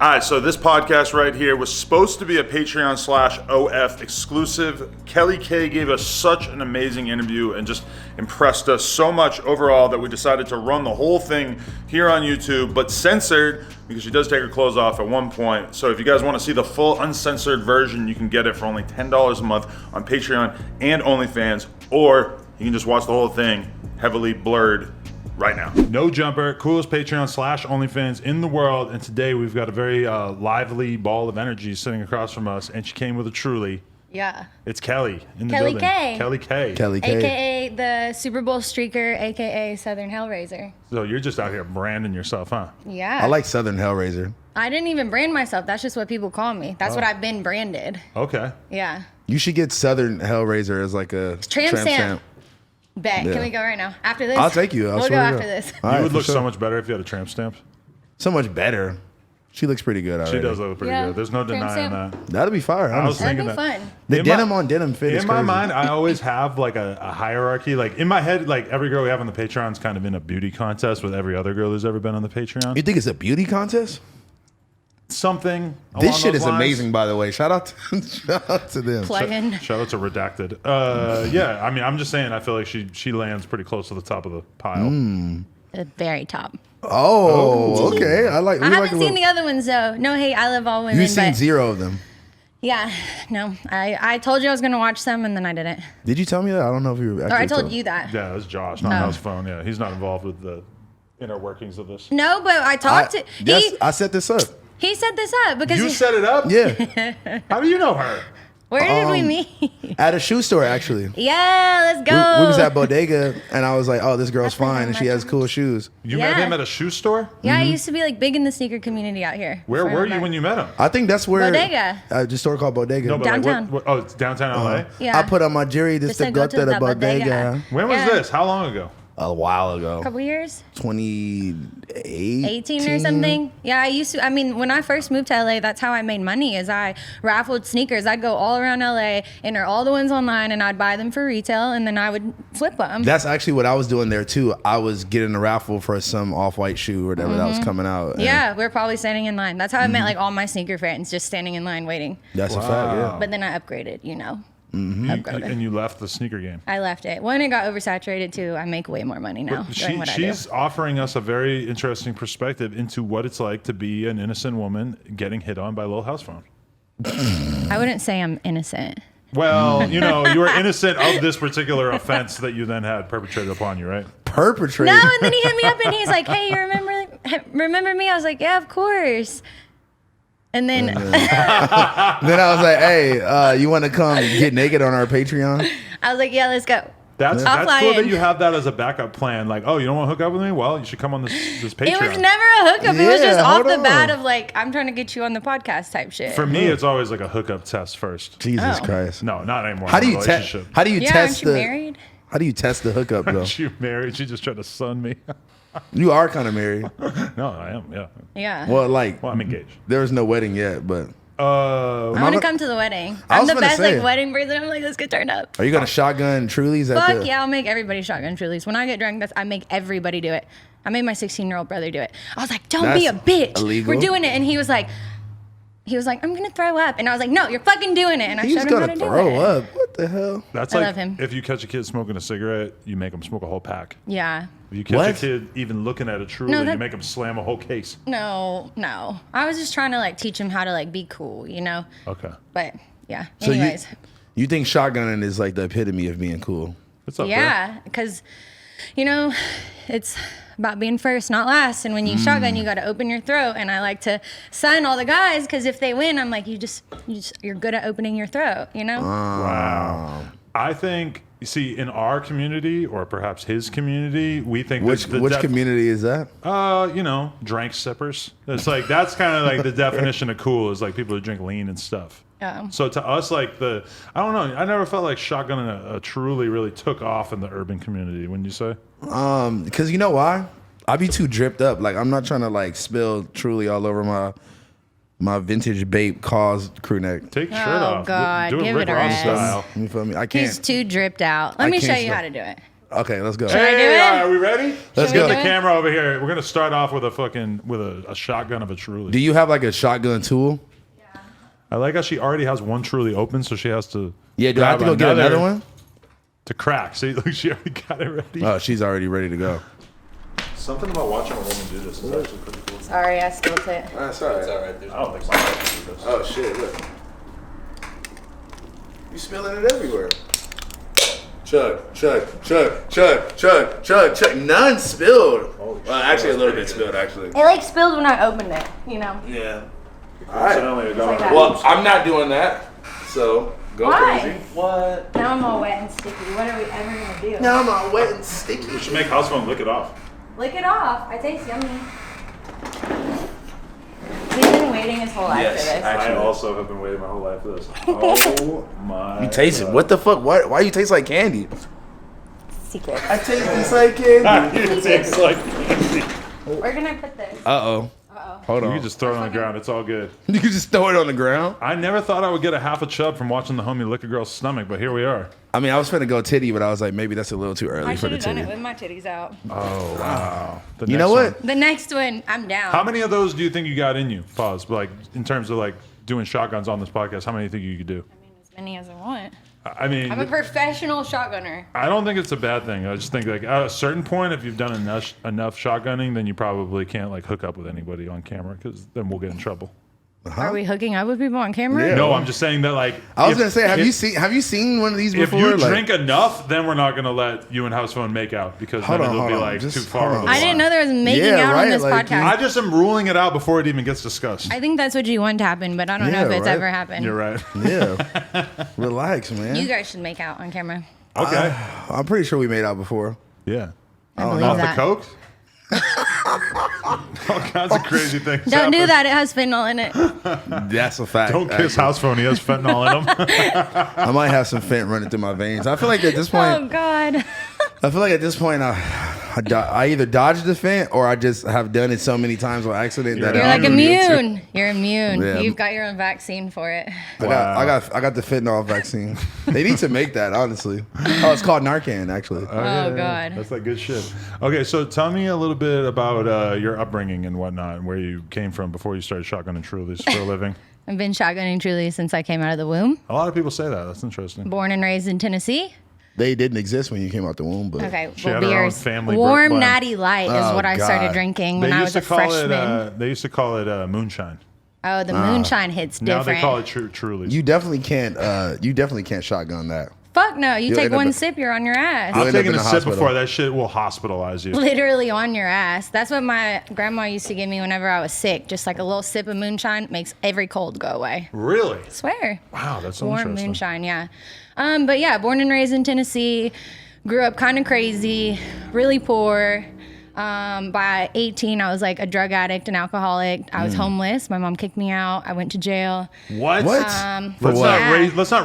All right, so this podcast right here was supposed to be a Patreon/OF exclusive. Kelly K gave us such an amazing interview and just impressed us so much overall that we decided to run the whole thing here on YouTube, but censored because she does take her clothes off at one point. So if you guys want to see the full uncensored version, you can get it for only $10 a month on Patreon and OnlyFans, or you can just watch the whole thing heavily blurred right now. No Jumper, coolest Patreon/OnlyFans in the world, and today we've got a very lively ball of energy sitting across from us, and she came with a truly. Yeah. It's Kelly in the Kelly building. K. Kelly K. Kelly K. AKA the Super Bowl streaker, AKA Southern Hellraiser. So you're just out here branding yourself, huh? Yeah. I like Southern Hellraiser. I didn't even brand myself. That's just what people call me. That's what I've been branded. Okay. Yeah. You should get Southern Hellraiser as like a Tramp stamp. Bet. Yeah. Can we go right now? After this? I'll take you. We'll go after this. All You right, would for look sure. so much better if you had a tramp stamp. So much better. She looks pretty good already. She does look pretty Yeah. good. There's no Tramp denying stamp. that. That'd be fire, I was honestly. That'd be thinking fun. The In my- denim on denim fit is In my crazy. mind, I always have like a hierarchy. Like in my head, like every girl we have on the Patreon is kind of in a beauty contest with every other girl who's ever been on the Patreon. You think it's a beauty contest? Something. This along shit those is lines. amazing, by the way. Shout out to them. Plug in. Shout out to Redacted. Yeah, I mean, I'm just saying, I feel like she lands pretty close to the top of the pile. The very top. Oh, okay. I like. I haven't seen the other ones though. No hate, I love all women. You've seen but 0 of them. yeah, no. I told you I was gonna watch some and then I didn't. Did you tell me that? I don't know if you Or actually I told you that. Yeah, that's Josh, not Oh. House Phone. Yeah, he's not involved with the inner workings of this. No, but I talked to Yes, I set this up. he set this up because You set it up? Yeah, How do you know her? where did we meet? at a shoe store actually. Yeah, let's We go. was at Bodega, and I was like, "Oh, this girl's That's where I fine, met and she my has cool shoes." You met Yeah. him at a shoe store? Yeah, I used to be like big in the sneaker community out here. Where before I were went you back. when you met him? I think that's where Bodega. a store called Bodega. No, but Downtown. like, oh, it's downtown LA? Yeah. I put on my jury Just just to to go go to to the the bodega. Bodega When was Yeah. this? How long ago? a while ago, A couple years, 2018 18 or something. Yeah, I used to. I mean, when I first moved to LA, that's how I made money. Is I raffled sneakers. I'd go all around LA, enter all the ones online, and I'd buy them for retail, and then I would flip them. That's actually what I was doing there too. I was getting a raffle for some off-white shoe or whatever that was coming out. and Yeah, we are probably standing in line. That's how I met like all my sneaker friends, just standing in line waiting. that's a fact. Wow. Yeah. But then I upgraded, you know. And you left the sneaker game. I left it. When it got oversaturated too, I make way more money now doing what I do. She's offering us a very interesting perspective into what it's like to be an innocent woman getting hit on by Lil House Phone. I wouldn't say I'm innocent. Well, you know, you were innocent of this particular offense that you then had perpetrated upon you, right? Perpetrate. No, and then he hit me up and he's like, "Hey, you remember me?" I was like, "Yeah, of course." And then Then I was like, "Hey, you want to come get naked on our Patreon?" I was like, "Yeah, let's go." That's I'll cool fly that in. you have that as a backup plan. Like, oh, you don't want to hook up with me? Well, you should come on this Patreon. It was never a hookup. It was just Yeah, off hold the on. bat of like, I'm trying to get you on the podcast type shit. For me, it's always like a hookup test first. Jesus Oh. Christ. No, not anymore. How do in a you test? relationship. How do you yeah, test aren't you the? married? How do you test the hookup though? She married. She just tried to sun me. You are kind of married. No, I am. Yeah. Yeah. Well, like Well, I'm engaged. there was no wedding yet, but I want to gonna- come to the wedding. I I'm was the gonna best say. like wedding person. I'm like, let's get turned up. are you gonna shotgun Trulies at Fuck the? yeah, I'll make everybody shotgun Trulies. When I get drunk, I make everybody do it. I made my 16-year-old brother do it. I was like, don't be a That's bitch. illegal. We're doing it. And he was like, I'm gonna throw up. And I was like, no, you're fucking doing it. And I He's showed him how gonna to do throw it. up. What the hell? That's I like love him. if you catch a kid smoking a cigarette, you make them smoke a whole pack. Yeah. If you catch What? a kid even looking at a Truly, No, you that- make them slam a whole case. No. I was just trying to like teach him how to like be cool, you know? Okay. But yeah. So Anyways. you think shotgunning is like the epitome of being cool? What's up, bro? Yeah. Because, you know, it's about being first, not last. And when you shotgun, you got to open your throat. And I like to sign all the guys because if they win, I'm like, you're good at opening your throat, you know? Wow. I think, you see, in our community, or perhaps his community, we think Which community is that? you know, drank sippers. It's like, that's kind of like the definition of cool, is like people who drink lean and stuff. Oh. So to us, like I don't know, I never felt like shotgunning a Truly really took off in the urban community, wouldn't you say? Because you know why? I be too dripped up. Like I'm not trying to like spill Truly all over my vintage Bape cause crew neck. Take your shirt Oh, off. God, Do it give Rick it a Ross rest. style. You feel me? I can't. He's too dripped out. Let me show can't you stop. how to do it. Okay, let's go. I do it? Hey, all right, are we ready? Let's we go. do The it? camera over here. We're gonna start off with a shotgun of a Truly. Do you have like a shotgun tool? I like how she already has one Truly open, so she has to. Yeah, do I have to grab go get another one? to crack? See, look, she already got it ready. Oh, she's already ready to go. Something about watching a woman do this is actually pretty cool. Sorry, I spilt it. That's all right. It's all right. I don't think my wife can do this. Oh shit! Look, you spilling it everywhere. Chug, chug, chug, chug, chug, chug, chug. None spilled. Well, actually, a little bit spilled. Actually. It like spilled when I opened it, you know. Yeah. Coincidentally, it got like on that. her Well, boobs. I'm not doing that. So go Why? crazy. What? Now I'm all wet and sticky. What are we ever gonna do? Now I'm all wet and sticky. You should make house phone lick it off. Lick it off. I taste yummy. He's been waiting his whole life Yes, for this. I also have been waiting my whole life for this. Oh my! You taste it. God. What the fuck? Why you taste like candy? Secret. I taste this like candy. You taste like candy. We're gonna put this. Uh-oh. Hold You on. can just throw it on the ground. It's all good. You can just throw it on the ground. I never thought I would get a half a chub from watching the homie lick a girl's stomach, but here we are. I mean, I was finna go titty, but I was like, maybe that's a little too early I for should the have done it titty. with my titties out. Oh wow! The You next know what? one. The next one, I'm down. How many of those do you think you got in you? Pause. Like in terms of like doing shotguns on this podcast, how many do you think you could do? I mean, as many as I want. I mean, I'm a professional shotgunner. I don't think it's a bad thing. I just think like at a certain point, if you've done enough shotgunning, then you probably can't like hook up with anybody on camera because then we'll get in trouble. Are we hooking up with people on camera? Yeah. No, I'm just saying that like I was if- gonna say, have if- you seen one of these If before? you Like- drink enough, then we're not gonna let you and House Phone make out because Hold then on, it'll hold be on. like Just too far. hold over on. the I didn't line. know there was making Yeah, out right, on this like, podcast. I just am ruling it out before it even gets discussed. I think that's what you want to happen, but I don't know Yeah, if it's right. ever happened. You're right. Yeah. Relax, man. You guys should make out on camera. Okay. I'm pretty sure we made out before. Yeah. I believe Off that. the coke. All kinds of crazy things. Don't do happen. that. It has fentanyl in it. That's a fact. Don't kiss actually. House Phone. He has fentanyl in him. I might have some fent running through my veins. I feel like at this point, Oh God. I either dodged the fent or I just have done it so many times on accident that You're I like don't even need to. immune. You're immune. Yeah. You've got your own vaccine for it. I got the fentanyl vaccine. They need to make that, honestly. Oh, it's called Narcan, actually. Oh God. That's like good shit. Okay, so tell me a little bit about your upbringing and whatnot, and where you came from before you started shotgunning Trulies for a living. I've been shotgunning Truly since I came out of the womb. A lot of people say that. That's interesting. Born and raised in Tennessee. They didn't exist when you came out the womb, but Okay, She well, had her own beers. family Warm blend. natty light is Oh, what I started God. drinking when I was a freshman. They used to call it moonshine. Oh, the moonshine hits Now different. they call it Trulies. you definitely can't. You definitely can't shotgun that. Fuck no. You You'll take end up one in- sip, you're on your ass. You'll I've end up taken in a the sip hospital. before. That shit will hospitalize you. Literally on your ass. That's what my grandma used to give me whenever I was sick. Just like a little sip of moonshine makes every cold go away. Really? Swear. Wow, that's so Warm interesting. moonshine, yeah. But yeah, born and raised in Tennessee. Grew up kind of crazy, really poor. By 18, I was like a drug addict and alcoholic. I was homeless. My mom kicked me out. I went to jail. What? What? For Let's what? not Yeah.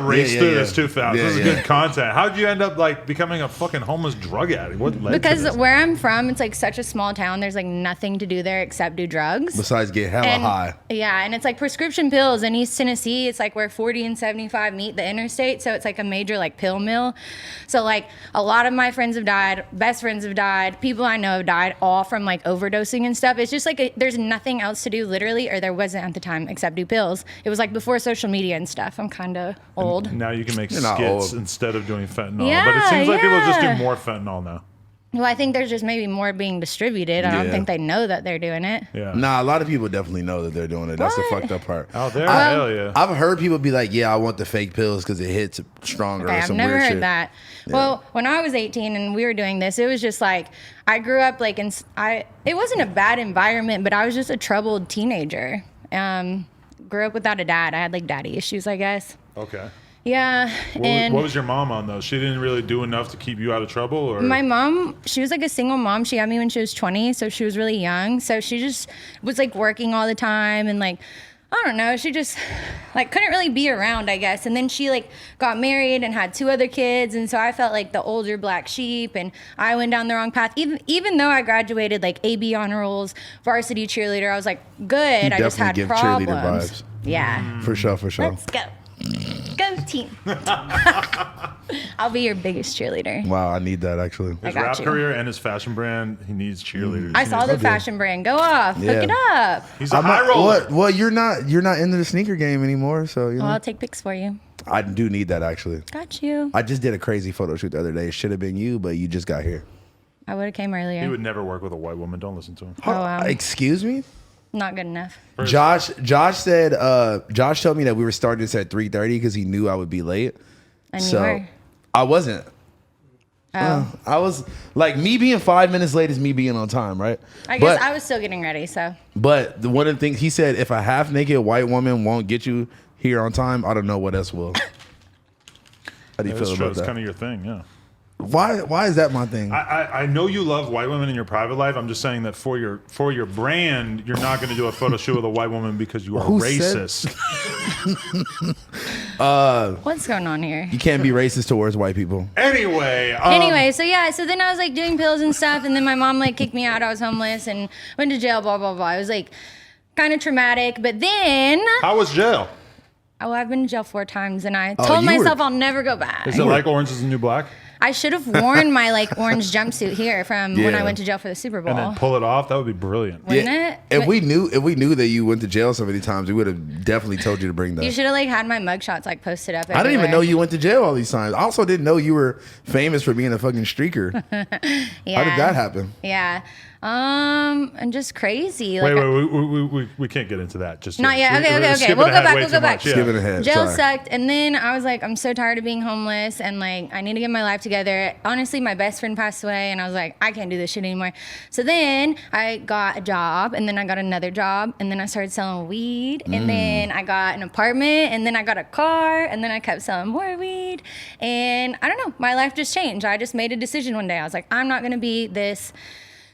race Yeah, through yeah, this yeah. too fast. Yeah, This is yeah. good content. How did you end up like becoming a fucking homeless drug addict? What led to Because this? where I'm from, it's like such a small town. There's like nothing to do there except do drugs. Besides get hella And- high. Yeah, and it's like prescription pills in East Tennessee. It's like where 40 and 75 meet the interstate. So it's like a major like pill mill. So like a lot of my friends have died, best friends have died, people I know have died, all from like overdosing and stuff. It's just like there's nothing else to do literally, or there wasn't at the time except do pills. It was like before social media and stuff. I'm kind of old. Now you can make You're not skits old. instead of doing fentanyl. Yeah, but it seems like people just do yeah. more fentanyl now. Well, I think there's just maybe more being distributed. I don't Yeah. think they know that they're doing it. Yeah. Nah, a lot of people definitely know that they're doing it. That's the What? fucked up part. Out there? I- Hell yeah. I've heard people be like, "Yeah, I want the fake pills because it hits stronger." Okay, or I've some never weird heard shit. that. Well, when I was 18 and we were doing this, it was just like I grew up like it wasn't a bad environment, but I was just a troubled teenager. Grew up without a dad. I had like daddy issues, I guess. Okay. Yeah, and What was your mom on though? She didn't really do enough to keep you out of trouble, or my mom, she was like a single mom. She had me when she was 20, so she was really young. So she just was like working all the time and like, I don't know, she just like couldn't really be around, I guess. And then she like got married and had 2 other kids. And so I felt like the older black sheep and I went down the wrong path. Even though I graduated like AB honor rolls, varsity cheerleader, I was like, good. I just had definitely give cheerleader problems. vibes. Yeah. For sure, for sure. Let's go. Go team. I'll be your biggest cheerleader. Wow, I need that actually. His got rap you. career and his fashion brand, he needs cheerleaders. I saw the fashion brand. Go off. Yeah. Hook it up. He's a high roller. Well, you're not into the sneaker game anymore, so you know. Well, I'll take pics for you. I do need that actually. Got you. I just did a crazy photo shoot the other day. It should have been you, but you just got here. I would have came earlier. He would never work with a white woman. Don't listen to him. Oh, wow. Excuse me? Not good enough. Josh said Josh told me that we were starting this at 3:30 because he knew I would be late. And you So were. I wasn't. Oh. I was like, me being 5 minutes late is me being on time, right? I guess I was still getting ready, so. But one of the things he said, if a half naked white woman won't get you here on time, I don't know what else will. How do you feel That's true. about It's that? kind of your thing, yeah. Why is that my thing? I know you love white women in your private life. I'm just saying that for your brand, you're not going to do a photo shoot with a white woman because you are Who said- racist. What's going on here? You can't be racist towards white people. Anyway, Anyway, so yeah, so then I was like doing pills and stuff, and then my mom like kicked me out. I was homeless and went to jail, blah, blah, blah. It was like kind of traumatic. But then, how was jail? oh, I've been to jail 4 times, and I Oh, told you were- myself I'll never go back. Is it like Orange is the New Black? I should have worn my like orange jumpsuit here from when I Yeah. went to jail for the Super Bowl. And then pull it off? That would be brilliant. Wouldn't it? If But we knew that you went to jail so many times, we would have definitely told you to bring that. you should have like had my mugshots like posted up. I didn't even everywhere. know you went to jail all these times. I also didn't know you were famous for being a fucking streaker. Yeah. How did that happen? Yeah. And just crazy. Wait, Like, we can't get into that. Just Not yet. we- Okay, we're okay, okay. skipping We'll go ahead back, way we'll too go back. much, yeah. Skipping ahead. Jail Sorry. sucked, and then I was like, I'm so tired of being homeless, and like I need to get my life together. Honestly, my best friend passed away, and I was like, I can't do this shit anymore. So then I got a job, and then I got another job, and then I started selling weed, and then I got an apartment, and then I got a car, and then I kept selling more weed, and I don't know, my life just changed. I just made a decision one day. I was like, I'm not gonna be this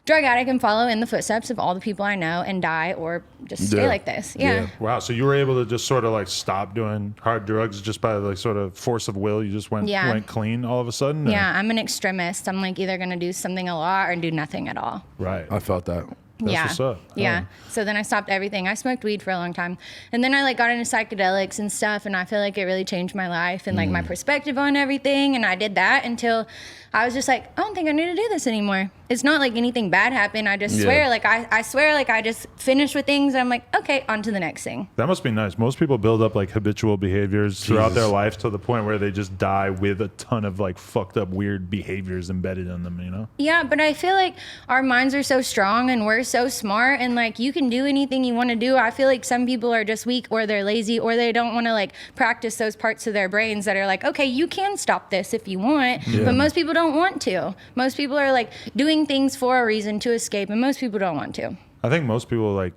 drug addict and follow in the footsteps of all the people I know and die or just stay Yeah. like this. Yeah. Wow, so you were able to just sort of like stop doing hard drugs just by like sort of force of will. You just went clean all of a sudden. or- Yeah, I'm an extremist. I'm like either gonna do something a lot or do nothing at all. Right. I felt that. That's yeah. what's up. Yeah. Oh. So then I stopped everything. I smoked weed for a long time. And then I like got into psychedelics and stuff, and I feel like it really changed my life and like my perspective on everything. And I did that until I was just like, I don't think I need to do this anymore. It's not like anything bad happened. I just Yeah. swear, like I swear like I just finished with things and I'm like, okay, on to the next thing. That must be nice. Most people build up like habitual behaviors throughout Jesus. their life to the point where they just die with a ton of like fucked up weird behaviors embedded in them, you know? Yeah, but I feel like our minds are so strong and we're so smart and like you can do anything you want to do. I feel like some people are just weak or they're lazy or they don't want to like practice those parts of their brains that are like, okay, you can stop this if you want, but most people don't want to. Most people are like doing things for a reason to escape and most people don't want to. I think most people like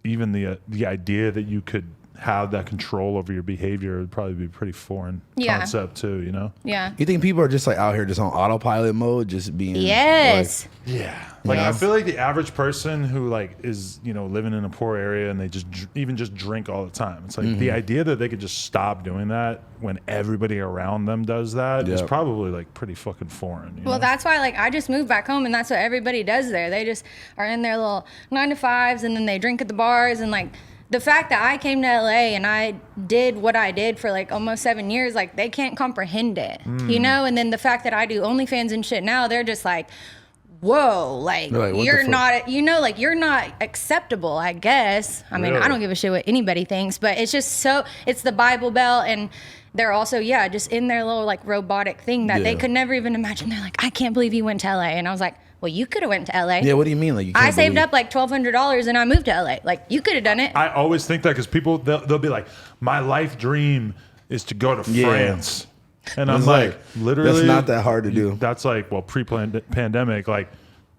even the idea that you could have that control over your behavior would probably be a pretty foreign Yeah. concept too, you know? Yeah. You think people are just like out here just on autopilot mode, just being Yes. Yeah. Like Yeah. I feel like the average person who like is, you know, living in a poor area and they just even just drink all the time. It's like the idea that they could just stop doing that when everybody around them does that is Yeah. probably like pretty fucking foreign. You Well, know? that's why, like, I just moved back home, and that's what everybody does there. They just are in their little 9 to 5s, and then they drink at the bars, and like the fact that I came to LA and I did what I did for like almost 7 years, like they can't comprehend it, you know. And then the fact that I do OnlyFans and shit now, they're just like, whoa, like, They're like, what the you're fuck? not, you know, like you're not acceptable, I guess. I mean, I Really? don't give a shit what anybody thinks, but it's just so, it's the Bible Belt, and they're also, yeah, just in their little like robotic thing that they Yeah. could never even imagine. They're like, I can't believe you went to LA. And I was like, well, you could have went to LA. Yeah, what do you mean? Like you can't I saved believe- up like $1,200 and I moved to LA. Like, you could have done it. I always think that because people they'll be like, my life dream is to go to Yeah. France, and I'm It's like, like, literally, that's not that hard to do. That's like, well, pre-pandemic, like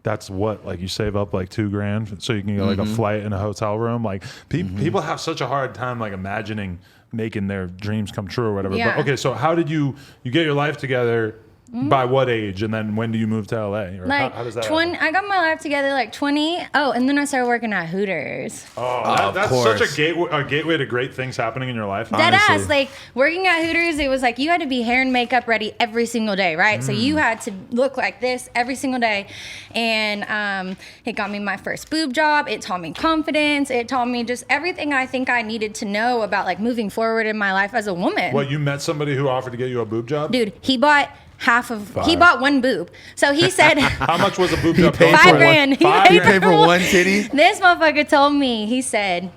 that's what, like you save up like $2,000 so you can get like a flight and a hotel room. Like people have such a hard time like imagining making their dreams come true or whatever. Yeah. But okay, so how did you get your life together? By what age? And then when do you move to LA? Or Like how does that 20, happen? I got my life together like 20. Oh, and then I started working at Hooters. That's course. such a gateway to great things happening in your life. Dead Honestly. ass. Like working at Hooters, it was like you had to be hair and makeup ready every single day, right? So you had to look like this every single day. And it got me my first boob job. It taught me confidence. It taught me just everything I think I needed to know about like moving forward in my life as a woman. Well, you met somebody who offered to get you a boob job? Dude, he bought he bought one boob. So he said How much was a boob job? paid going for for? $5,000. He You pay for one titty? This motherfucker told me, he said,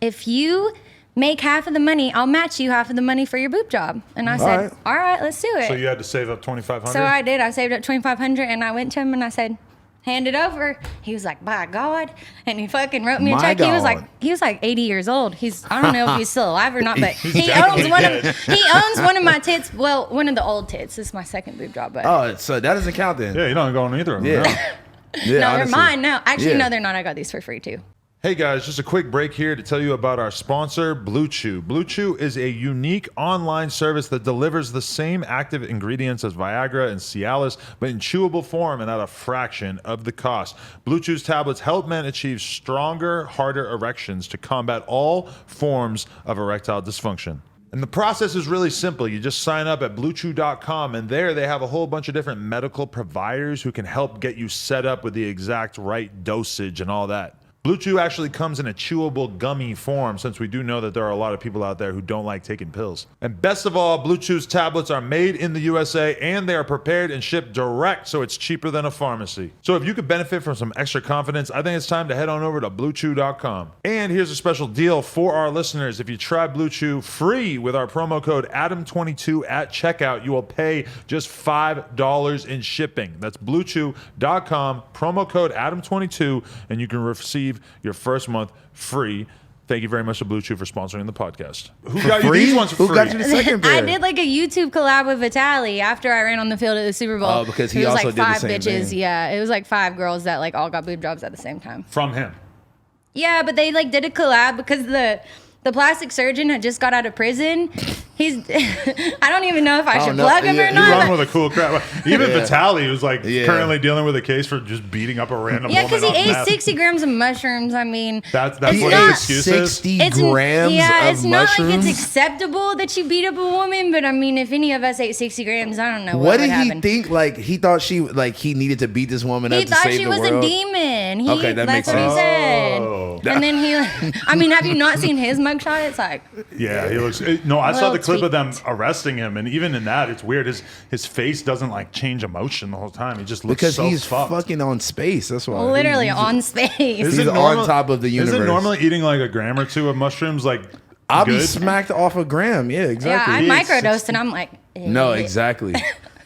if you make half of the money, I'll match you half of the money for your boob job. And I said, right. all right, let's do it. So you had to save up $2,500? So I did. I saved up $2,500 and I went to him and I said, hand it over. He was like, by God. And he fucking wrote me a My check. God. He was like 80 years old. I don't know if he's still alive or not, but he definitely owns one of my tits. Well, one of the old tits. This is my second boob job, but Oh, so that doesn't count then. Yeah, you don't go on either of them. Yeah. no. Yeah, no, they're honestly. mine now. Actually, Yeah. no, they're not. I got these for free too. Hey guys, just a quick break here to tell you about our sponsor, Blue Chew. Blue Chew is a unique online service that delivers the same active ingredients as Viagra and Cialis, but in chewable form and at a fraction of the cost. Blue Chew's tablets help men achieve stronger, harder erections to combat all forms of erectile dysfunction. And the process is really simple. You just sign up at bluechew.com, and there they have a whole bunch of different medical providers who can help get you set up with the exact right dosage and all that. Blue Chew actually comes in a chewable gummy form, since we do know that there are a lot of people out there who don't like taking pills. And best of all, Blue Chew's tablets are made in the USA and they are prepared and shipped direct, so it's cheaper than a pharmacy. So if you could benefit from some extra confidence, I think it's time to head on over to bluechew.com. And here's a special deal for our listeners. If you try Blue Chew free with our promo code ADAM22 at checkout, you will pay just $5 in shipping. That's bluechew.com, promo code ADAM22, and you can receive your first month free. Thank you very much to Blue Chew for sponsoring the podcast. Who got you Free? these ones for Who free? got you the second pair? I did like a YouTube collab with Vitaly after I ran on the field at the Super Bowl. Oh, because he it was also like did the 5 same bitches. thing. Yeah, it was like 5 girls that like all got boob jobs at the same time. From him. Yeah, but they like did a collab because the plastic surgeon had just got out of prison. He's I don't even know if I should know. plug him Yeah, or you You not. run but- with a cool crowd. Even Yeah. Vitaly, who's like Yeah. currently dealing with a case for just beating up a random yeah, woman. because he off ate meth. 60 grams of mushrooms. I mean, That's it's what not- his excuse is. 60 it's grams yeah, of it's not mushrooms? like it's acceptable that you beat up a woman, but I mean, if any of us ate 60 grams, I don't know what What would did he happen. think? Like he thought he needed to beat this woman He up to thought save she the was world. a demon. Okay, that makes that's what he sense. said. Oh. And then I mean, have you not seen his mugshot? It's like, Yeah, he looks. No, I saw Little the clip of them tweaked. arresting him, and even in that, it's weird. His face doesn't like change emotion the whole time. He just looks Because so he's fucked. fucking on space. That's why. literally He's- on space. Is He's it on top of the Is universe. it normally eating like a gram or two of mushrooms like I'll be good? smacked off a gram. Yeah, Yeah, exactly. I He ate microdosed and I'm like, No, eh. exactly.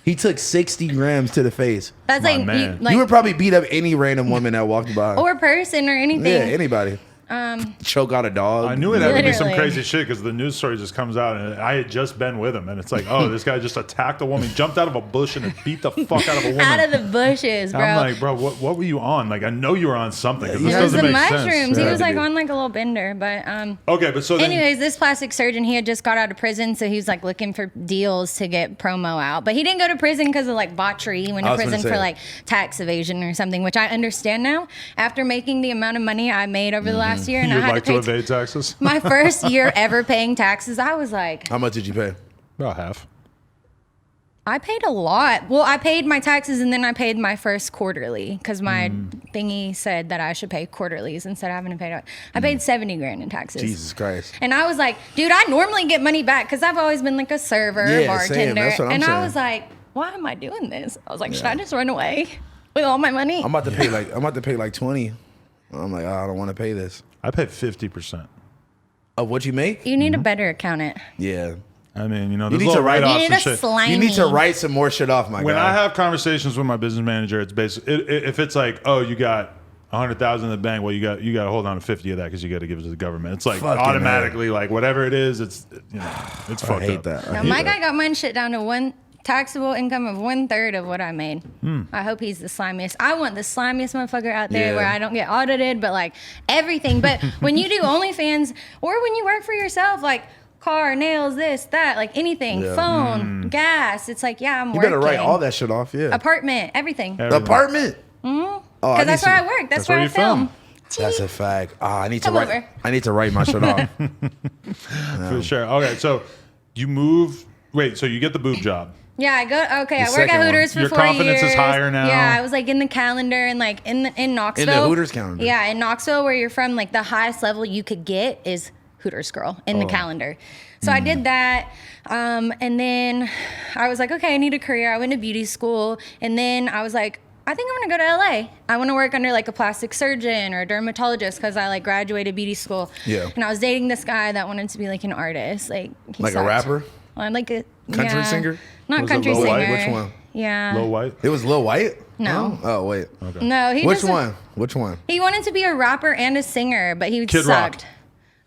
He took 60 grams to the face. That's My like, man. You would probably beat up any random woman that walked by. or person or anything. yeah, anybody. Choke out a dog. I knew it had to be some Literally. crazy shit because the news story just comes out, and I had just been with him, and it's like, oh, this guy just attacked a woman, jumped out of a bush, and beat the fuck out of a woman. Out of the bushes, bro. I'm like, bro, what were you on? Like, I know you were on something. 'cause this it was doesn't the make mushrooms. sense. He Had was to like be. on like a little bender, but Okay, but so then, anyways, this plastic surgeon, he had just got out of prison, so he was like looking for deals to get promo out. But he didn't go to prison because of like botchery. He went I to was gonna prison for say. like tax evasion or something, which I understand now after making the amount of money I made over the last year, and you'd I had like to to pay evade taxes? my first year ever paying taxes. I was like, How much did you pay? About half. I paid a lot. Well, I paid my taxes and then I paid my first quarterly because my thingy said that I should pay quarterlies instead of having to pay it. I paid 70 grand in taxes. Jesus Christ. And I was like, dude, I normally get money back because I've always been like a server, Yeah, same. bartender. That's what I'm and saying. I was like, why am I doing this? I was like, should I just run away with all my money? I'm about to pay like 20. I'm like, oh, I don't want to pay this. I paid 50%. Of what you make? You need a better accountant. Yeah. I mean, there's need little to write- You write-offs need and a shit. slimy. You need to write some more shit off, my When guy. I have conversations with my business manager, it's basically if it's like, oh, you got 100,000 in the bank, well, you got to hold on to 50 of that because you got to give it to the government. It's like Fucking automatically, like whatever it is, it's it's I fucked hate up. that. I Now, hate my that. guy got mine shit down to one taxable income of 1/3 of what I made. I hope he's the slimiest. I want the slimiest motherfucker out there Yeah. where I don't get audited, but like everything. But when you do OnlyFans or when you work for yourself, like car, nails, this, that, like anything, phone, gas. It's like, yeah, I'm You working. better write all that shit off. Yeah. Apartment, everything. The apartment. Because Oh, that's where I work. That's where I film. That's a fact. I need to Come write. over. I need to write my shit off. For sure. Okay, so you move. Wait, so you get the boob job. Yeah, I go. Okay, The I work second at one. Hooters for Your 4 years. confidence is higher now. Yeah, I was like in the calendar and like in Knoxville. In the Hooters calendar. Yeah, in Knoxville, where you're from, like the highest level you could get is Hooters girl in the calendar. So I did that, and then I was like, okay, I need a career. I went to beauty school, and then I was like, I think I'm gonna go to LA. I want to work under like a plastic surgeon or a dermatologist because I like graduated beauty school. Yeah. And I was dating this guy that wanted to be like an artist, like he Like a sucked. rapper? I'm like a Country singer? Not Was it country Lil singer. White? Which one? Yeah. Low white. It was Lil White? No. Oh wait. No, he Which just one? Which one? He wanted to be a rapper and a singer, but he Kid Rock. sucked.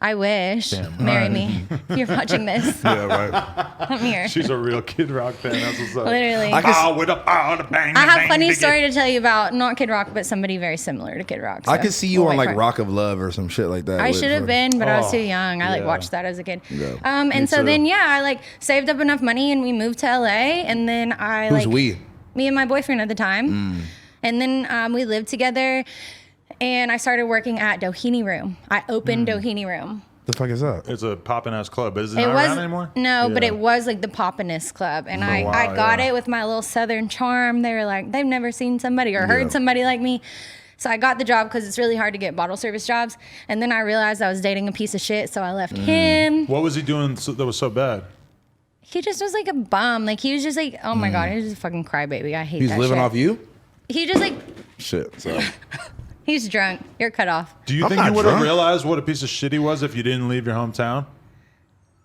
I wish. Damn. Marry me. If you're watching this, Yeah, right. I'm here. She's a real Kid Rock fan. That's what's up. Literally. I can- Pow with a pow, the bang. I have bang, a funny big story to tell you about not Kid Rock, but somebody very similar to Kid Rock. I so could see you we'll on wait like for it. Rock of Love or some shit like that. I with- should have been, but I was Oh, too young. I like yeah. watched that as a kid. Yeah, And me so too. then I like saved up enough money and we moved to LA. And then I Who's like we? me and my boyfriend at the time. And then we lived together, and I started working at Doheny Room. I opened Doheny Room. The fuck is that? It's a poppin' ass club. Is it It not was around anymore? no, but Yeah. it was like the poppinest club, and I wow, got yeah. it with my little Southern charm. They were like, they've never seen somebody or Yeah. heard somebody like me. So I got the job because it's really hard to get bottle service jobs. And then I realized I was dating a piece of shit, so I left him. What was he doing that was so bad? He just was like a bum. Like he was just like, oh my god, he was just a fucking crybaby. I hate He's that living shit. off you? He just like Shit. So. he's drunk. You're cut off. Do you I'm think you not would have drunk. realized what a piece of shit he was if you didn't leave your hometown?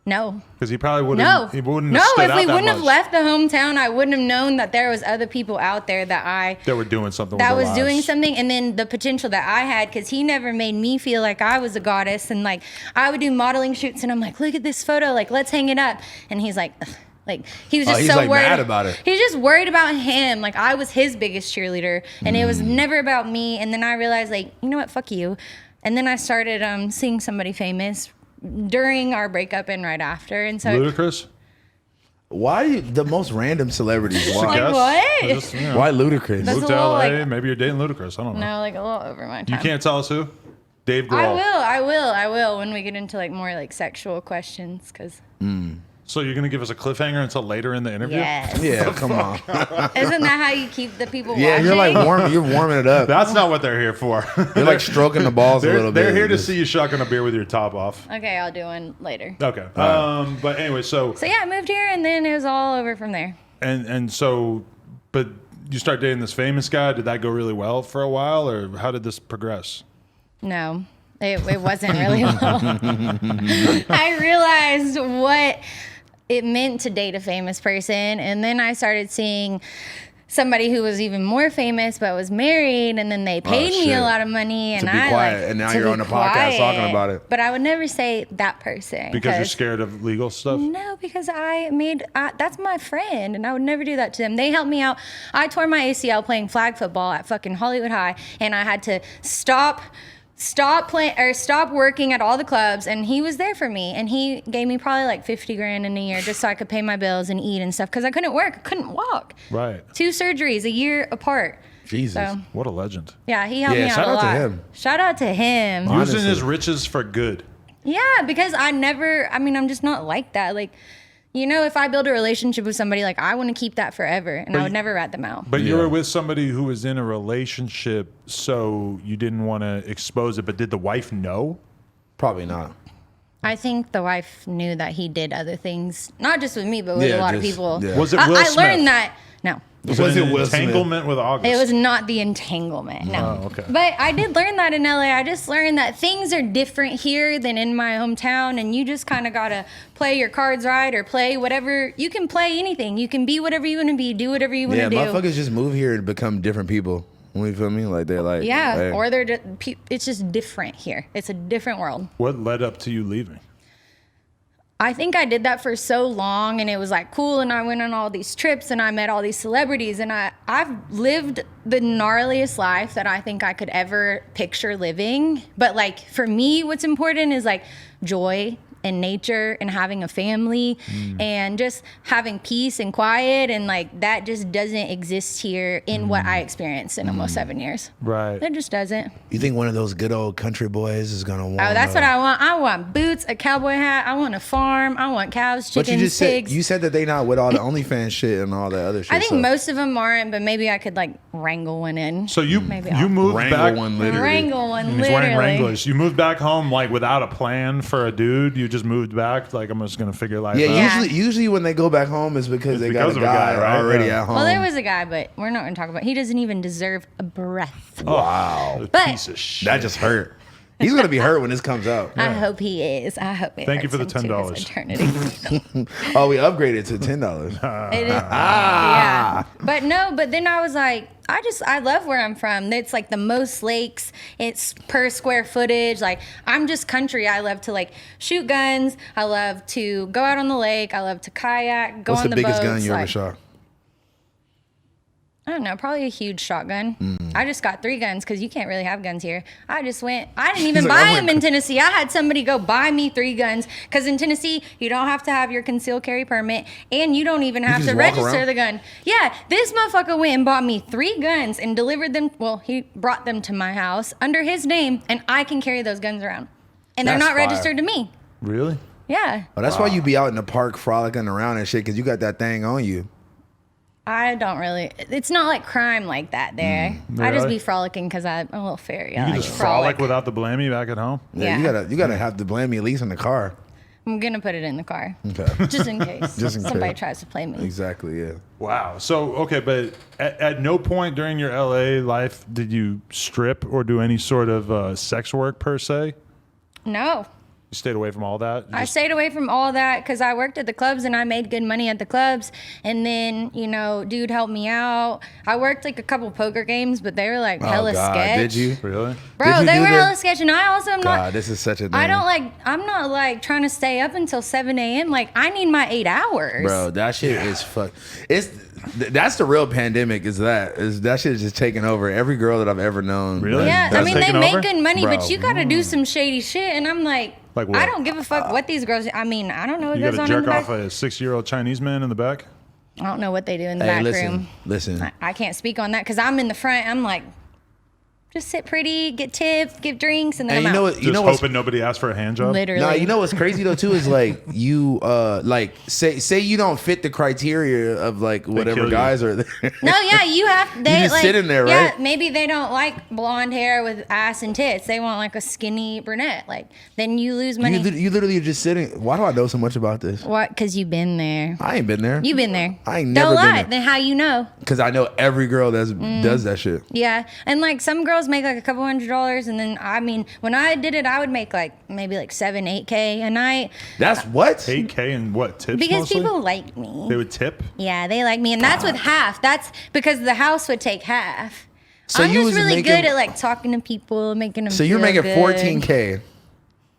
No. Because he probably wouldn't. No. He wouldn't No, have stood if out we that wouldn't have much. left the hometown, I wouldn't have known that there was other people out there that They were doing something. that with was their doing lives. something, and then the potential that I had, because he never made me feel like I was a goddess. And like I would do modeling shoots, and I'm like, look at this photo, like let's hang it up. And he's like, ugh. Like he was just he's, so like, worried mad about it. He's just worried about him. Like I was his biggest cheerleader, and it was never about me. And then I realized, like, you know what, fuck you. And then I started seeing somebody famous during our breakup and right after. And so Ludacris. Why the most random celebrities? Just a Why? guess. what? Just, you know, Why Ludacris? That's moved a to little, LA. like- Maybe you're dating Ludacris. I don't know. no, like a little over my time. You can't tell us who. Dave Grohl. I will when we get into like more like sexual questions, because So you're gonna give us a cliffhanger until later in the interview? yes. Yeah, come on. Isn't that how you keep the people Yeah, watching? you're like you're warming it up. That's not what they're here for. You're like stroking the balls a little bit. They're here to Just- see you shotgun a beer with your top off. Okay, I'll do one later. Okay. But anyway, so So yeah, I moved here, and then it was all over from there. and so, but you start dating this famous guy. Did that go really well for a while, or how did this progress? No, it wasn't really well. I realized what it meant to date a famous person, and then I started seeing somebody who was even more famous but was married, and then they paid me shit. a lot of money, and To be I quiet, like and now to you're be on the podcast talking about it. But I would never say that person Because you're scared of legal stuff. No, because that's my friend, and I would never do that to them. They helped me out. I tore my ACL playing flag football at fucking Hollywood High, and I had to stop working at all the clubs, and he was there for me, and he gave me probably like 50 grand in a year just so I could pay my bills and eat and stuff, because I couldn't work, I couldn't walk. Right. 2 surgeries a year apart. Jesus. So What a legend. yeah, he helped Yeah, me out shout a out lot. to him. Shout out to him. Using Honestly. his riches for good. Yeah, because I'm just not like that. Like, you know, if I build a relationship with somebody, like I want to keep that forever, and I would never rat them out. But you Yeah. were with somebody who was in a relationship, so you didn't want to expose it. But did the wife know? Probably not. I think the wife knew that he did other things, not just with me, but with Yeah, a lot of just- people. yeah. Was it I, Will I Smith? learned that. No, Was Was it it an Will Smith? entanglement with August? it was not the entanglement. No. Oh, okay. But I did learn that in LA. I just learned that things are different here than in my hometown, and you just kind of gotta play your cards right, or play whatever. You can play anything. You can be whatever you want to be. Do whatever you want Yeah, to do. motherfuckers just move here and become different people. You feel me? Like they're like Yeah, hey. or they're just, it's just different here. It's a different world. What led up to you leaving? I think I did that for so long, and it was like cool, and I went on all these trips, and I met all these celebrities, and I've lived the gnarliest life that I think I could ever picture living. But like for me, what's important is like joy, in nature and having a family and just having peace and quiet, and like that just doesn't exist here in what I experienced in almost 7 years. Right. It just doesn't. You think one of those good old country boys is gonna want? Oh, that's what I want. I want boots, a cowboy hat. I want a farm. I want cows, chickens, But you just pigs. said that they not with all the OnlyFans shit and all that other shit. I think most of them aren't, but maybe I could like wrangle one in. So you Maybe you I'll moved wrangle back. one literally. Wrangle one, He's wearing literally. Wranglers. You moved back home like without a plan for a dude. You just moved back like I'm just gonna figure life Yeah, out. Yeah. usually when they go back home is because they got because a of a guy, guy, right? already Yeah. at home. Well, there was a guy, but we're not going to talk about. He doesn't even deserve a breath. Wow, But- piece of shit. That just hurt. He's gonna be hurt when this comes out. I hope he is. I hope it. Thank you for the hurts him to $10. his eternity. Oh, we upgraded to $10. It is, yeah. But no, but then I was like, I love where I'm from. It's like the most lakes. It's per square footage. Like I'm just country. I love to like shoot guns. I love to go out on the lake. I love to kayak, go What's on the the biggest boats. gun you ever like, shot? I don't know, probably a huge shotgun. I just got 3 guns because you can't really have guns here. I didn't even like, buy I them went- in Tennessee. I had somebody go buy me 3 guns because in Tennessee, you don't have to have your concealed carry permit and you don't even have just to walk register around? the gun. Yeah, this motherfucker went and bought me 3 guns and delivered them. Well, he brought them to my house under his name and I can carry those guns around. And they're That's not fire. registered to me. Really? Yeah. Oh, that's why you be out in the park frolicking around and shit, because you got that thing on you. I don't really. It's not like crime like that there. I just Really? be frolicking because I'm a little fairy. You I can like just to frolic without the blamey back at home. Yeah, Yeah. you gotta have the blammy at least in the car. I'm gonna put it in the car, Okay. just in case Just in somebody case. tries to play me. Exactly. Yeah. Wow. So okay, but at no point during your LA life did you strip or do any sort of sex work per se? No, You stayed away from all that. I stayed away from all that because I worked at the clubs and I made good money at the clubs. And then, dude helped me out. I worked like a couple poker games, but they were like hella Oh God, sketch. did you? Really? Bro, Did you they do were the- hella sketch. And I also am God, not. this is such a. I'm not like trying to stay up until 7 a.m. Like I need my 8 hours. Bro, that shit is fuck. That's the real pandemic. That shit is just taking over every girl that I've ever known. Really? Yeah, That's I mean, they taking make over? good money, Bro. but you got to do some shady shit. And I'm like Like what? I don't give a fuck what these girls. I mean, I don't know what You goes got on to in the jerk back. off a 6-year-old Chinese man in the back? I don't know what they do in the Hey, back listen, room. listen. I can't speak on that because I'm in the front. I'm like, just sit pretty, get tips, give drinks, and then And I'm you know out. what? Just hoping nobody asks for a hand job? Literally. Nah, you know what's crazy though too is like you like say you don't fit the criteria of like kill whatever you. guys are there. No, yeah, you have. They just like, sit in there, yeah, right? maybe they don't like blonde hair with ass and tits. They want like a skinny brunette. Like then you lose money. You literally are just sitting. Why do I know so much about this? What? Because you've been there. I ain't been there. You've been there. I ain't never Don't been lie. there. Then how you know? Because I know every girl that does that shit. Yeah, and like some girls make like a couple $100, and then I mean, when I did it, I would make like maybe like 7-8K a night That's what? 8K and what, tips because mostly? people like me. They would tip? Yeah, they like me, and that's with half. That's because the house would take half. So I'm you just was really making- good at like talking to people, making them. So you're feel making good. 14K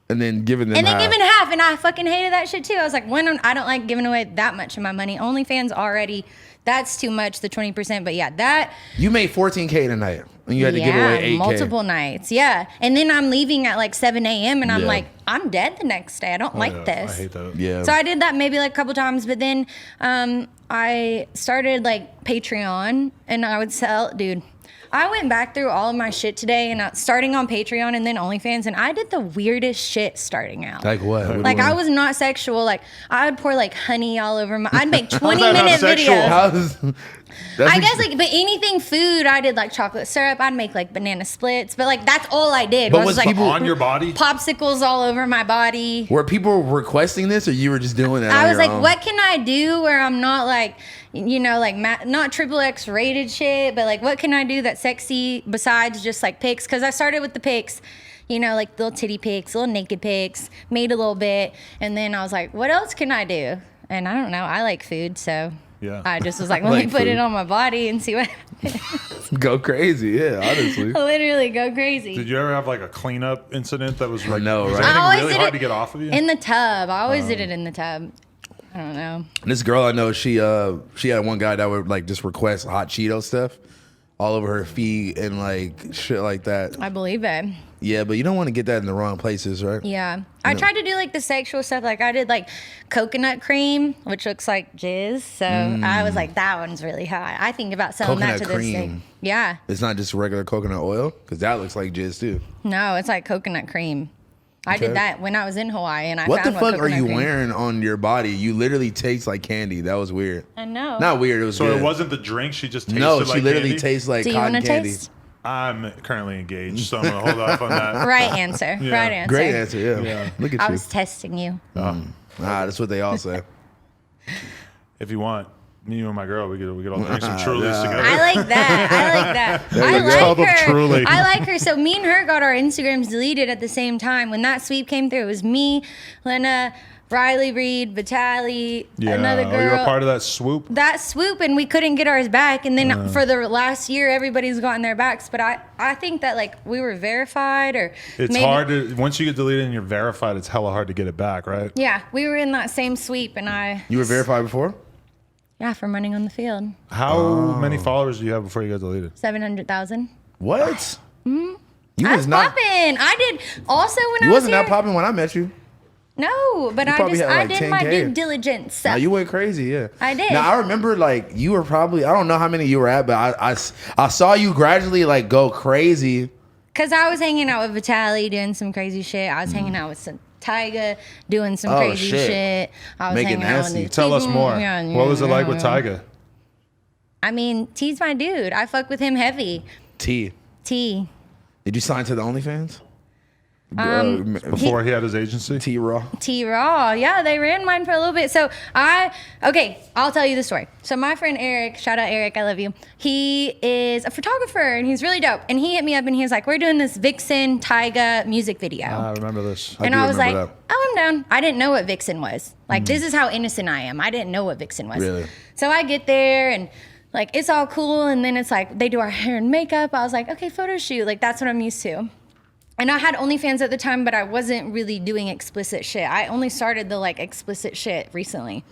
and then giving them and then half. giving half, and I fucking hated that shit too. I was like, I don't like giving away that much of my money. OnlyFans already, that's too much, the 20%. But yeah, that. You made 14K tonight and you had to give away 8K. multiple nights. Yeah, and then I'm leaving at like 7 a.m. and I'm Yeah. like, I'm dead the next day. I don't like Yeah, this. I hate that. Yeah. So I did that maybe like a couple times, but then I started like Patreon, and I would sell, dude. I went back through all of my shit today, and starting on Patreon and then OnlyFans, and I did the weirdest shit starting out. Like what? Like I was not sexual. Like I would pour like honey all over my. I'd make 20-minute not sexual? videos. That's I guess like, but anything food, I did like chocolate syrup. I'd make like banana splits, but like that's all I did. But was was like people- On your body? popsicles all over my body. Were people requesting this or you were just doing it? I on was your like, own? what can I do where I'm not like, like not XXX rated shit, but like what can I do that's sexy besides just like pics? Because I started with the pics, like little titty pics, little naked pics, made a little bit, and then I was like, what else can I do? And I don't know. I like food, so Yeah. I just was like, let Like me put food. it on my body and see what. Go crazy, yeah, honestly. Literally go crazy. Did you ever have like a cleanup incident that was like, know, was right? I anything always really did hard it to get off of you? in the tub. I always did it in the tub. I don't know. This girl I know, she had one guy that would like just request hot Cheeto stuff. all over her feet and like shit like that. I believe it. Yeah, but you don't want to get that in the wrong places, right? Yeah. I tried to do like the sexual stuff. Like I did like coconut cream, which looks like jizz. So I was like, that one's really hot. I think about selling that to Coconut this day. cream. Yeah. It's not just regular coconut oil, because that looks like jizz too. No, it's like coconut cream. I Okay. did that when I was in Hawaii, and I What the found fuck are coconut you cream. wearing on your body? You literally taste like candy. That was weird. I know. Not weird. It was So good. it wasn't the drink. She just tasted No, like she literally candy? tastes like Do you cotton want to candy. taste? I'm currently engaged, so I'm gonna hold off on that. Right answer. Yeah. Right answer. Great answer. Yeah. Yeah. Look at I you. was testing you. That's what they all say. If you want, me and my girl, we could all drink some Trulies together. I like that. I like that. I you go. Tub of like her. Truly. I like her. So me and her got our Instagrams deleted at the same time. When that sweep came through, it was me, Lena, Riley Reed, Vitaly, another Oh, girl. you were part of that swoop. That swoop, and we couldn't get ours back. And then for the last year, everybody's gotten their backs. But I think that like we were verified, or It's maybe, hard to once you get deleted and you're verified. It's hella hard to get it back, right? Yeah, we were in that same sweep, and You were verified before? yeah, from running on the field, How many followers do you have before you got deleted? 700,000. What? You I was was not. popping. I did also when You I was wasn't here. that popping when I met you. No, but I probably just had, I like, did my 10K. due diligence. Now you went crazy, yeah. I did. Now I remember like you were probably, I don't know how many you were at, but I saw you gradually like go crazy. Cause I was hanging out with Vitaly doing some crazy shit. I was hanging out with some Tyga doing some Oh, crazy shit. shit. I was Make it hanging out with nasty. these Tell us people. more. Yeah, What was it like with yeah. Tyga? I mean, T's my dude. I fuck with him heavy. T. T. Did you sign to the OnlyFans? Before he had his agency? T Raw. T Raw. Yeah, they ran mine for a little bit. So I'll tell you the story. So my friend Eric, shout out Eric, I love you. He is a photographer and he's really dope. And he hit me up and he was like, we're doing this Vixen Tyga music video. I remember this. And do I was like, remember that. oh, I'm down. I didn't know what Vixen was. Like, this is how innocent I am. I didn't know what Vixen was. Really? So I get there and like, it's all cool. And then it's like, they do our hair and makeup. I was like, okay, photo shoot. Like, that's what I'm used to. And I had OnlyFans at the time, but I wasn't really doing explicit shit. I only started the like explicit shit recently.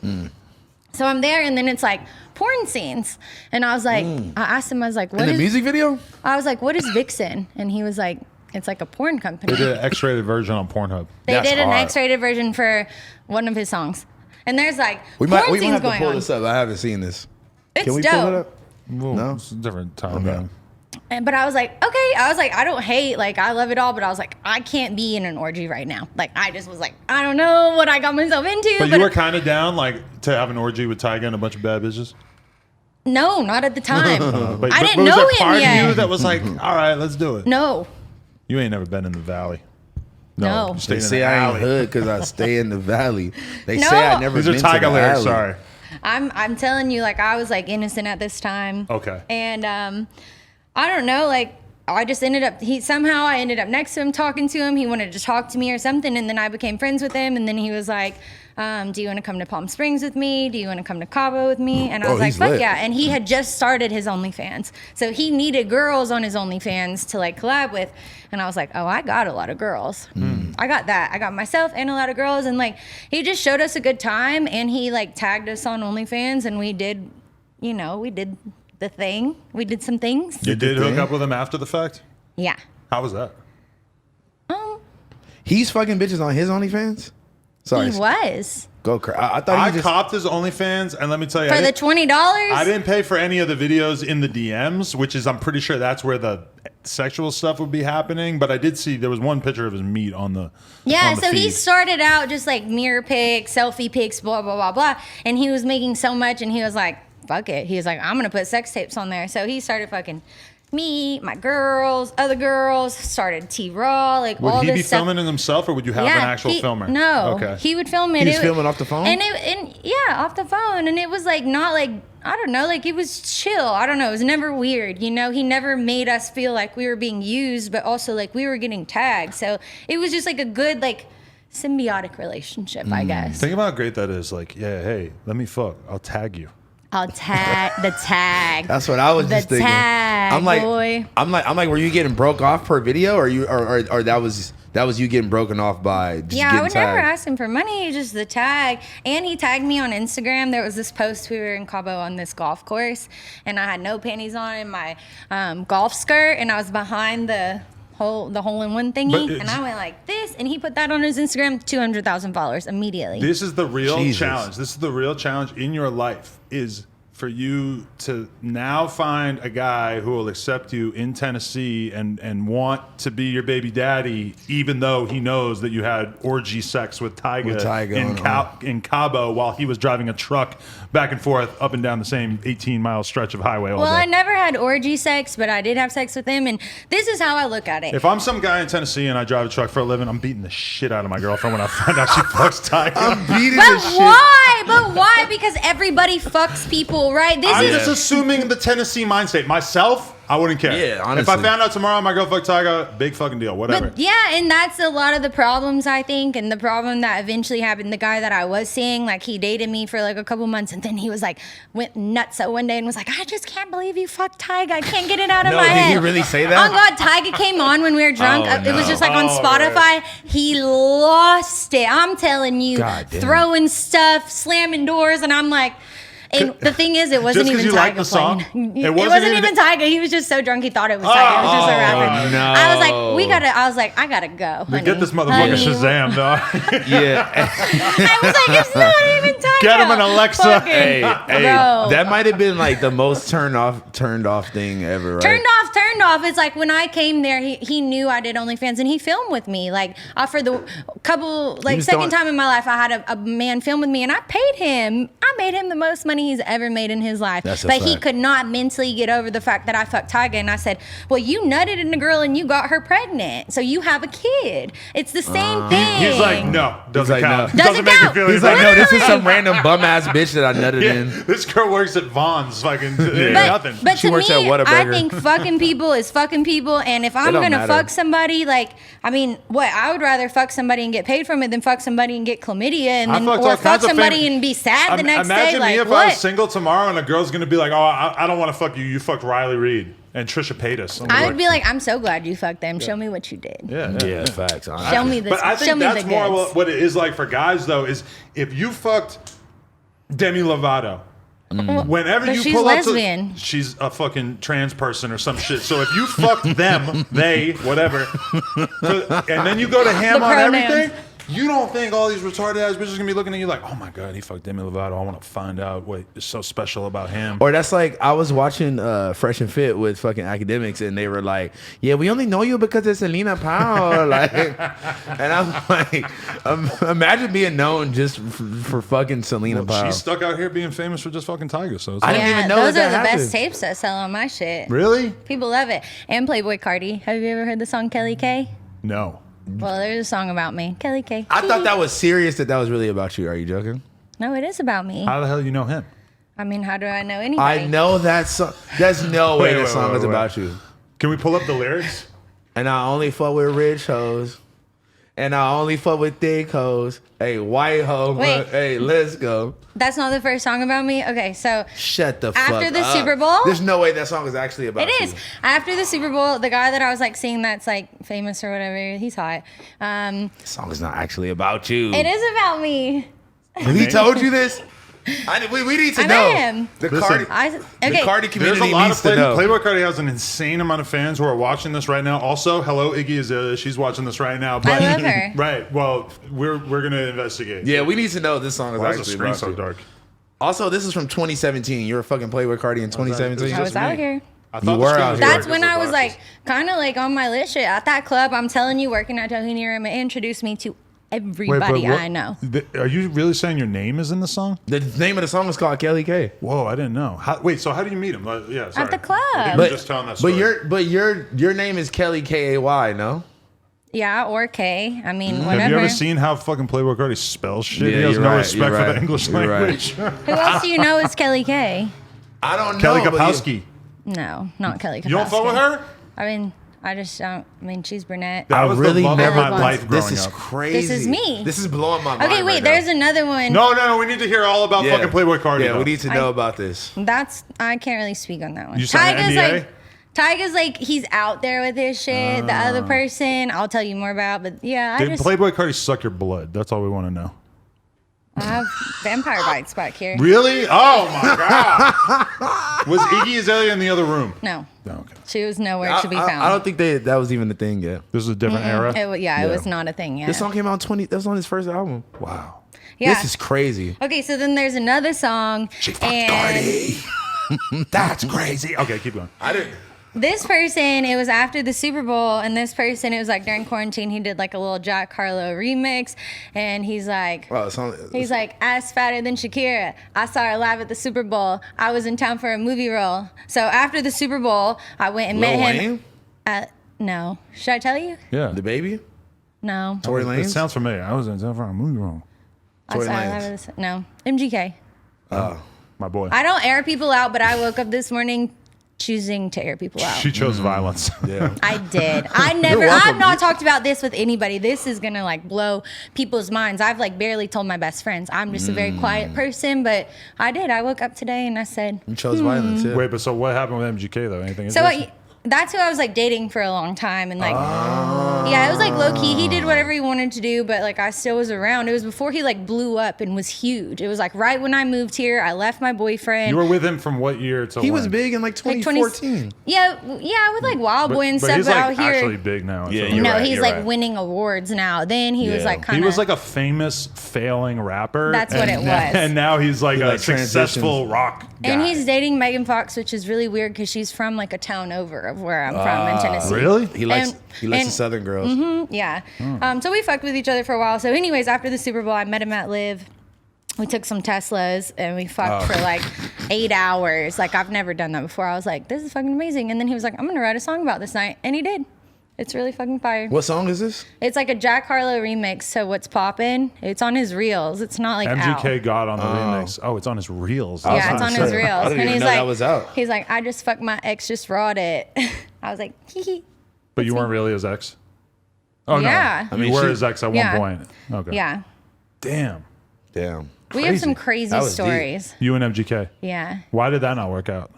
So I'm there and then it's like porn scenes. And I was like, I asked him, I was like, In what the is, music video? I was like, what is Vixen? And he was like, it's like a porn company. They did an X-rated version on Pornhub. They That's did an hard. X-rated version for one of his songs. And there's like We porn might scenes have to going pull on. this up. I haven't seen this. It's Can we dope. pull it up? Well, No? it's a different time. Okay. Man. But I was like, okay. I was like, I don't hate, like, I love it all, but I was like, I can't be in an orgy right now. Like, I just was like, I don't know what I got myself into. But you were kind of down, like, to have an orgy with Tyga and a bunch of bad bitches? No, not at the time. But, I didn't was know there him part of yet. you that was like, all right, let's do it? No. You ain't never been in the valley. No. You stayed They in say the I ain't alley. hood because I stay in the valley. They No. say I never These are been to Tyga the lyrics, alley. sorry. I'm telling you, like, I was like innocent at this time. Okay. And I don't know, like, I just ended up, I ended up next to him talking to him. He wanted to talk to me or something. And then I became friends with him. And then he was like, do you want to come to Palm Springs with me? Do you want to come to Cabo with me? And I was like, he's fuck lit. yeah. And he had just started his OnlyFans. So he needed girls on his OnlyFans to like collab with. And I was like, oh, I got a lot of girls. I got that. I got myself and a lot of girls. And like, he just showed us a good time. And he like tagged us on OnlyFans. And we did, we did the thing. We did some things. You did hook thing? up with him after the fact? Yeah. How was that? He's fucking bitches on his OnlyFans? Sorry. He was. Go crazy. I thought I he just... copped his OnlyFans, and let me tell you, For the $20? I didn't pay for any of the videos in the DMs, which is, I'm pretty sure that's where the sexual stuff would be happening. But I did see there was one picture of his meat on the Yeah, on the so he feed. started out just like mirror pics, selfie pics, blah, blah, blah, blah. And he was making so much and he was like, fuck it. He was like, I'm going to put sex tapes on there. So he started fucking me, my girls, other girls, started T-Raw, like all Would he this be stuff. filming it himself, or would you have an actual filmer? No, Okay. he would film it. He was filming off the phone? Yeah, off the phone. And it was like not like, I don't know, like it was chill. I don't know. It was never weird. He never made us feel like we were being used, but also like we were getting tagged. So it was just like a good, like symbiotic relationship, I guess. Think about how great that is. Like, yeah, hey, let me fuck. I'll tag you. I'll tag the tag. That's what I was just The thinking. tag, I'm like, boy. I'm like, were you getting broke off per video, or that was that was you getting broken off by just Yeah, I getting would never tagged. ask him for money, just the tag. And he tagged me on Instagram. There was this post, we were in Cabo on this golf course, and I had no panties on in my golf skirt, and I was behind the hole-in-one thingy, and I went like this, and he put that on his Instagram, 200,000 followers immediately. This is the real Jesus. challenge. This is the real challenge in your life is for you to now find a guy who will accept you in Tennessee and want to be your baby daddy, even though he knows that you had orgy sex with Tyga, in Cabo while he was driving a truck back and forth up and down the same 18-mile stretch of highway all Well, day. I never had orgy sex, but I did have sex with him, and this is how I look at it. If I'm some guy in Tennessee and I drive a truck for a living, I'm beating the shit out of my girlfriend when I find out she fucks Tyga. I'm beating But the shit. why? But why? Because everybody fucks people, right? This I'm is just assuming the Tennessee mind state. Myself, I wouldn't care. Yeah, If honestly. I found out tomorrow my girl fucked Tyga, big fucking deal, whatever. But yeah, and that's a lot of the problems, I think, and the problem that eventually happened. The guy that I was seeing, like, he dated me for like a couple months, and then he was like, went nuts one day and was like, I just can't believe you fucked Tyga. I can't get it out of No, my did head. he really say that? Oh God, Tyga came on when we were drunk. Oh, It was no. just like on Oh, Spotify. right. He lost it. I'm telling you, God damn. throwing stuff, slamming doors, and I'm like. And the thing is, it wasn't Just 'cause even you Tyga like the song? playing. It It wasn't wasn't even- even Tyga. He was just so drunk he thought it was Tyga. It was just a rapper. no. I was like, I was like, I gotta go. Honey. Get this motherfucker Honey. Shazam, dog. Yeah. I was like, it's not even Tyga. Get him an Alexa. Fucking hey, bro. that might have been like the most turned off thing ever, right? Turned off. It's like when I came there, he knew I did OnlyFans and he filmed with me. Like for the couple, like was second throwing- time in my life, I had a man film with me and I paid him. I made him the most money he's ever made in his life. That's a But he fact. could not mentally get over the fact that I fucked Tyga. And I said, well, you nutted in a girl and you got her pregnant. So you have a kid. It's the same thing. He's like, no, doesn't like, count. no. Doesn't make me count. feel He's any like, better. no, this is some random bum ass bitch that I nutted Yeah, in. this girl works at Vaughn's. Fucking But, nothing. but She to works me, at Whataburger. I think fucking people is fucking people. And if I'm don't gonna matter. fuck somebody, like, I mean, what? I would rather fuck somebody and get paid from it than fuck somebody and get chlamydia and I then, fucked or all fuck kinds of somebody fam- and be sad the next day. Imagine Like, me if what? I was single tomorrow and a girl's gonna be like, oh, I don't want to fuck you. You fucked Riley Reid and Trisha Paytas. I'm I would be like, I'm so glad you fucked them. Show me what you did. Yeah, facts. Show me this. But I show think me that's the more goods. what it is like for guys, though, is if you fucked Demi Lovato, whenever But you she's pull lesbian. up to... She's a fucking trans person or some shit. So if you fucked them, they, whatever, and then you go to ham The on pronouns. everything, you don't think all these retarded ass bitches gonna be looking at you like, oh my God, he fucked Demi Lovato. I want to find out what is so special about him. Or that's like I was watching Fresh and Fit with fucking academics, and they were like, "Yeah, we only know you because of Selena Powell." Like, and I'm like, imagine being known just for fucking Selena Powell. She's stuck out here being famous for just fucking Tyga. So it's I like, didn't Yeah, even know those that are the happened. best tapes that sell on my shit. really? People love it. And Playboi Carti. Have you ever heard the song Kelly K? No. Well, there's a song about me. Kelly K. I thought that was serious. That was really about you. Are you joking? No, it is about me. How the hell you know him? I mean, how do I know anybody? I know that song. There's no way that song is wait. about you. Can we pull up the lyrics? And I only fuck with rich hoes. And I only fuck with thick hoes. Hey, white hoe. Wait. Hey, let's go. That's not the first song about me. Okay, so Shut the fuck up. After the Super Bowl? There's no way that song is actually about it you. is. After the Super Bowl, the guy that I was like seeing that's like famous or whatever, he's hot. The song is not actually about you. It is about me. He told you this? We need to I know. met him. The Listen. Cardi, Okay. the Cardi There's community a lot needs of to know. Playboi Carti has an insane amount of fans who are watching this right now. Also, hello Iggy Azalea, she's watching this right now. But, I love her. Right. Well, we're gonna investigate. Yeah, we need to know this song is Why is the actually screen about so you. dark? Also, this is from 2017. You were fucking Playboi Carti in 2017. I was just out me. here. I You thought the were screen out was here. dark That's because when of I was glasses. like kind of like on my list shit at that club. I'm telling you, working at Tahini Room, it introduced me to everybody I know. Are you really saying your name is in the song? The name of the song is called Kelly K. Whoa, I didn't know. Wait, so how do you meet him? Yeah, sorry. the club. I think you But were just telling that story. your name is Kelly Kay, no? Yeah, or K. I mean, Have whatever. you ever seen how fucking Playboi Carti spells shit? Yeah, he has you're no right, respect you're for the right, English you're right. language. Who else do you know is Kelly K? I don't know. Kelly but Kapowski. No, not Kelly Kapowski. You don't fuck with her? I mean, I just don't. I mean, she's brunette. That I was really the love never. of my life growing This is up. crazy. This is me. This is blowing my mind. Okay, wait. right There's now. another one. No, we need to hear all about fucking Playboi Carti. Yeah, though. we need to know about this. That's I can't really speak on that one. You signed an NDA? Tyga's like, he's out there with his shit. The other person, I'll tell you more about. But yeah, Did Playboi Carti suck your blood? That's all we want to know. I have vampire bites back here. Really? Oh my god! Was Iggy Azalea in the other room? No. No, okay. She was nowhere to be found. I don't think that was even the thing yet. This is a different era. It was not a thing yet. This song came out that was on his first album. Wow. Yeah. This is crazy. Okay, so then there's another song. She fucked Cardi. That's crazy. Okay, keep going. This person, it was after the Super Bowl, and this person, it was like during quarantine, he did like a little Jack Harlow remix, and he's like, he's like, ass fatter than Shakira. I saw her live at the Super Bowl. I was in town for a movie role. So after the Super Bowl, I went and met him. No. Should I tell you? Yeah. The Baby? No. Tory It Lanez? sounds familiar. I was in town for a movie role. Tory I saw her Lanez. live at the, no. MGK. My boy. I don't air people out, but I woke up this morning choosing to air people out. She chose violence. Yeah. I did. I've not talked about this with anybody. This is gonna like blow people's minds. I've like barely told my best friends. I'm just a very quiet person, but I did. I woke up today and I said, You chose violence, yeah. Wait, but so what happened with MGK though? Anything? so interesting? that's who I was like dating for a long time, and like, yeah, it was like low key. He did whatever he wanted to do, but like I still was around. It was before he like blew up and was huge. It was like right when I moved here. I left my boyfriend. You were with him from what year to He when? was big in like 2014. Yeah, with like Wild Boy and But stuff. he's But like out here, actually big now. Yeah, so- you're no, right, he's you're like right. winning awards now. Then he was Yeah. like kind He of. was like a famous failing rapper. That's what it was. And now he's like a like successful rock guy. And he's dating Megan Fox, which is really weird because she's from like a town over of where I'm from in Tennessee. Really? He likes And- the Southern girls. Yeah. So we fucked with each other for a while. So anyways, after the Super Bowl, I met him at Live. We took some Teslas and we fucked for like 8 hours. Like I've never done that before. I was like, this is fucking amazing. And then he was like, I'm going to write a song about this night. And he did. It's really fucking fire. What song is this? It's like a Jack Harlow remix. So what's poppin'? It's on his reels. It's not like MGK out. got on the remix. Oh, it's on his reels. Yeah, it's on his reels. I didn't And even he's know like, that was out. He's like, I just fucked my ex, just rawed it. I was like, hee hee. But you weren't really his ex? Oh, Yeah. no. I You mean, were she- his ex at Yeah. one point. Okay. Yeah. Damn. Damn. We have some crazy That was deep. stories. You and MGK. Yeah. Why did that not work out?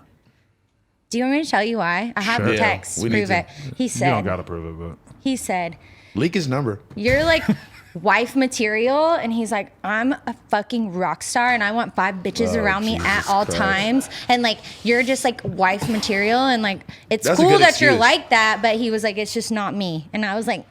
Do you want me to tell you why? I have Sure. the Yeah, text to we need prove to. it. He You don't got said, to prove it, but. he said, Leak his number. you're like wife material. And he's like, I'm a fucking rock star and I want 5 bitches Oh, around me Jesus at all Christ. times. And like, you're just like wife material. And like, it's That's a cool good that you're excuse. like that. But he was like, it's just not me. And I was like,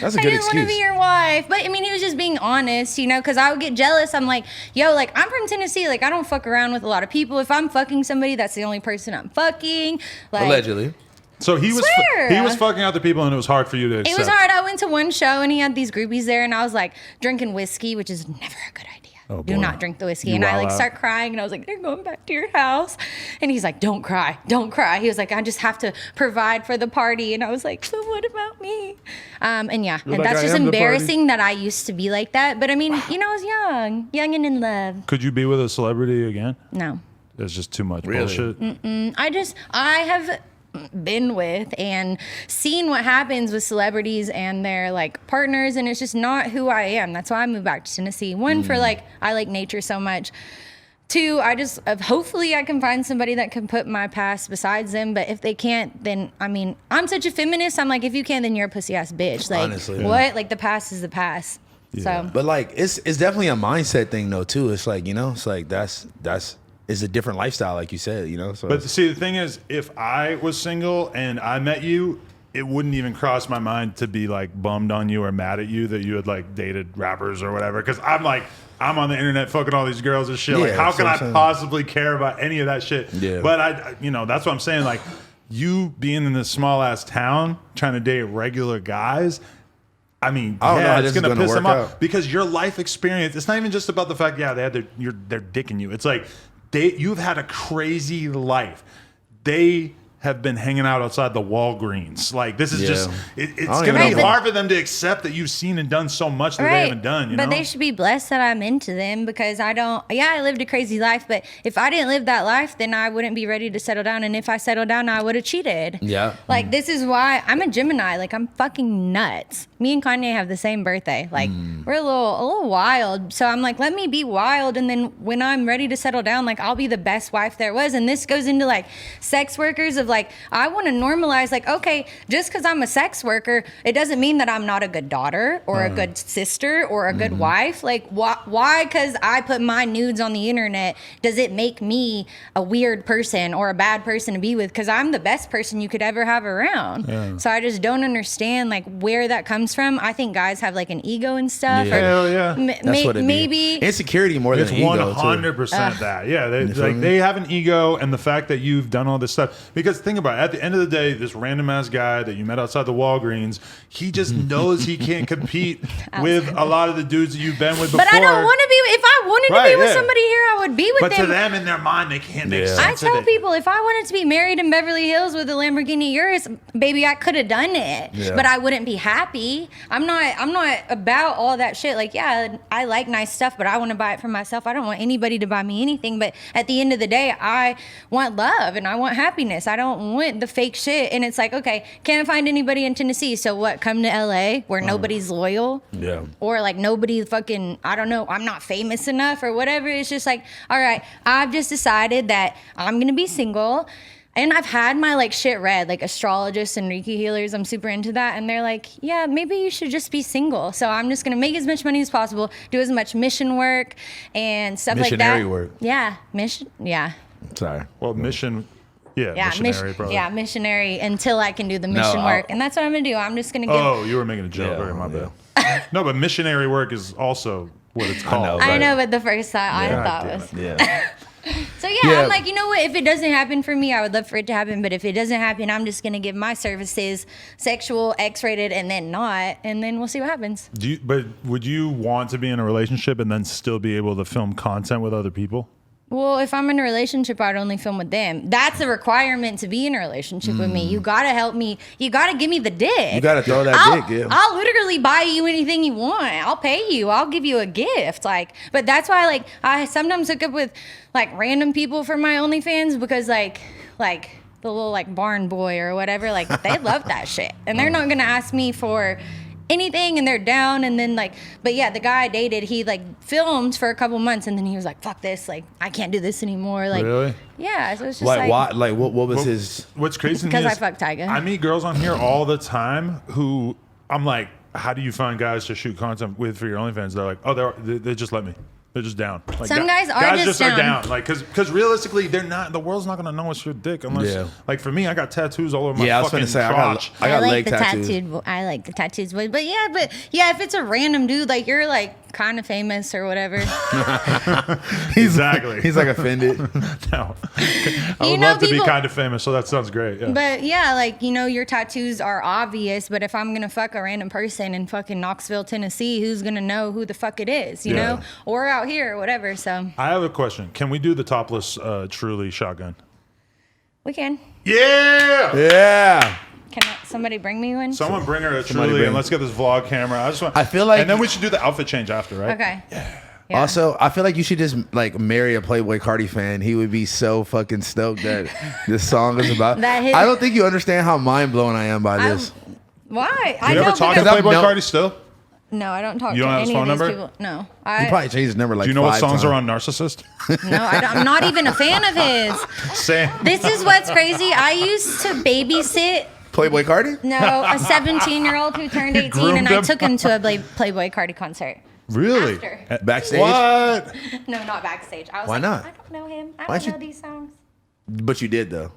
That's a I good didn't want to excuse. be your wife. But I mean, he was just being honest, you know, because I would get jealous. I'm like, yo, like, I'm from Tennessee. Like, I don't fuck around with a lot of people. If I'm fucking somebody, that's the only person I'm fucking. Like, Allegedly. So he was Swear. he was fucking other people, and it was hard for you to accept. It was hard. I went to one show and he had these groupies there, and I was like drinking whiskey, which is never a good idea. Oh, Do boy. not drink the whiskey. You And I wild like out. start crying, and I was like, they're going back to your house. And he's like, don't cry, don't cry. He was like, I just have to provide for the party. And I was like, so what about me? And yeah, and like, that's I just am the party. embarrassing that I used to be like that. But I mean, you know, I was young and in love. Could you be with a celebrity again? No. It's just too much Really? bullshit. I have been with and seen what happens with celebrities and their like partners, and it's just not who I am. That's why I moved back to Tennessee. One, for like, I like nature so much. Two, I just hopefully I can find somebody that can put my past besides them. But if they can't, then I mean, I'm such a feminist. I'm like, if you can't, then you're a pussy ass bitch. Like, Honestly, what? Like, the past is the past. So But like it's definitely a mindset thing though too. It's like, you know, it's like that's it's a different lifestyle, like you said, you know. So But see, the thing is, if I was single and I met you, it wouldn't even cross my mind to be like bummed on you or mad at you that you had like dated rappers or whatever. Because I'm like, I'm on the internet fucking all these girls and shit. Like, Yeah, how that's can what I I'm saying. possibly care about any of that shit? Yeah. But that's what I'm saying. Like, you being in this small ass town trying to date regular guys. I mean, I don't know how it's this is gonna gonna piss them work off out. because your life experience. It's not even just about the fact, yeah, they had they're dicking you. It's like you've had a crazy life. They have been hanging out outside the Walgreens. Like, this is Yeah. just I it's don't gonna even be know. hard for them to accept that you've seen and done so much that they haven't done. You but know, they should be blessed that I'm into them, because I don't. Yeah, I lived a crazy life, but if I didn't live that life, then I wouldn't be ready to settle down. And if I settled down, I would have cheated. Yeah. Like, this is why I'm a Gemini. Like, I'm fucking nuts. me and Kanye have the same birthday. Like we're a little wild. So I'm like, let me be wild, and then when I'm ready to settle down, like I'll be the best wife there was. And this goes into like sex workers of like, I want to normalize like, okay, just because I'm a sex worker, it doesn't mean that I'm not a good daughter or a good sister or a good wife. Like why? Because I put my nudes on the internet, does it make me a weird person or a bad person to be with? Because I'm the best person you could ever have around. Yeah. So I just don't understand like where that comes from. I think guys have like an ego and stuff. Yeah. Hell yeah. That's what it maybe be. Insecurity more than it's ego. 100% that. Yeah, they have an ego, and the fact that you've done all this stuff. Because think about it, at the end of the day, this random ass guy that you met outside the Walgreens, he just knows he can't compete with a lot of the dudes that you've been with before. But I don't want to be. If I wanted to be with somebody here, I would be with but them. to them, in their mind, they can't make sense I tell of it. people, if I wanted to be married in Beverly Hills with a Lamborghini Urus, baby, I could have done it. Yeah. But I wouldn't be happy. I'm not about all that shit. Like, yeah, I like nice stuff, but I want to buy it for myself. I don't want anybody to buy me anything. But at the end of the day, I want love and I want happiness. I don't want the fake shit. And it's like, okay, can't find anybody in Tennessee. So what? Come to LA where nobody's loyal? Yeah. Or like nobody fucking, I don't know, I'm not famous enough or whatever. It's just like, all right, I've just decided that I'm going to be single. And I've had my like shit read, like astrologists and Reiki healers. I'm super into that. And they're like, yeah, maybe you should just be single. So I'm just going to make as much money as possible, do as much mission work and stuff like that. Missionary work. Yeah. Mission. Yeah. Sorry. Well, mission. Yeah, missionary, probably. Yeah, missionary until I can do the mission work. And that's what I'm going to do. I'm just going to give. Oh, you were making a joke. Yeah, my bad. No, but missionary work is also what it's called. I know, but the first thought I thought was. Yeah. So yeah, I'm like, you know what? If it doesn't happen for me, I would love for it to happen. But if it doesn't happen, I'm just gonna give my services sexual, X-rated, and then not, and then we'll see what happens. But would you want to be in a relationship and then still be able to film content with other people? Well, if I'm in a relationship, I'd only film with them. That's a requirement to be in a relationship with me. You gotta help me. You gotta give me the dick. You gotta throw that dick, yeah. I'll literally buy you anything you want. I'll pay you. I'll give you a gift. Like, but that's why, like, I sometimes hook up with like random people for my OnlyFans because like the little like barn boy or whatever, like they love that shit, and they're not gonna ask me for anything, and they're down. And then like, but yeah, the guy I dated, he like filmed for a couple months, and then he was like, fuck this, like I can't do this anymore. Like, really? Yeah, so it's just like why? Like what was his? What's crazy? Because I fucked Tyga. I meet girls on here all the time who I'm like, how do you find guys to shoot content with for your OnlyFans? They're like, oh, they just let me. They're just down. Like, some guys are just are down. Like, because realistically, they're not. The world's not gonna know it's your dick unless. Like for me, I got tattoos all over my fucking crotch. I got leg the tattoos. I like the tattoos, but yeah, if it's a random dude, like you're like kind of famous or whatever. Exactly. He's like offended. No, I would love to be kind of famous, so that sounds great. Yeah. But yeah, like your tattoos are obvious. But if I'm gonna fuck a random person in fucking Knoxville, Tennessee, who's gonna know who the fuck it is? You know, or out here or whatever. So I have a question. Can we do the topless truly shotgun? We can. Yeah. Yeah. Can somebody bring me one? Someone bring her a truly, and let's get this vlog camera. I feel like, and then we should do the outfit change after, right? Okay. Yeah. Also, I feel like you should just like marry a Playboi Carti fan. He would be so fucking stoked that this song is about. I don't think you understand how mind blown I am by this. Why? Do you ever talk to Playboi Carti still? No, I don't talk you to don't have any his phone of these number? people. No. He probably changed his number like 5 times. Do you know what songs are on Narcissist? No, I'm not even a fan of his. Sam. This is what's crazy. I used to babysit Playboi Carti? No, a 17-year-old who turned 18, and I took him to a Playboi Carti concert. Really? After. Backstage? What? No, not backstage. I was Why like, not? I don't know him. I don't know these songs. But you did though.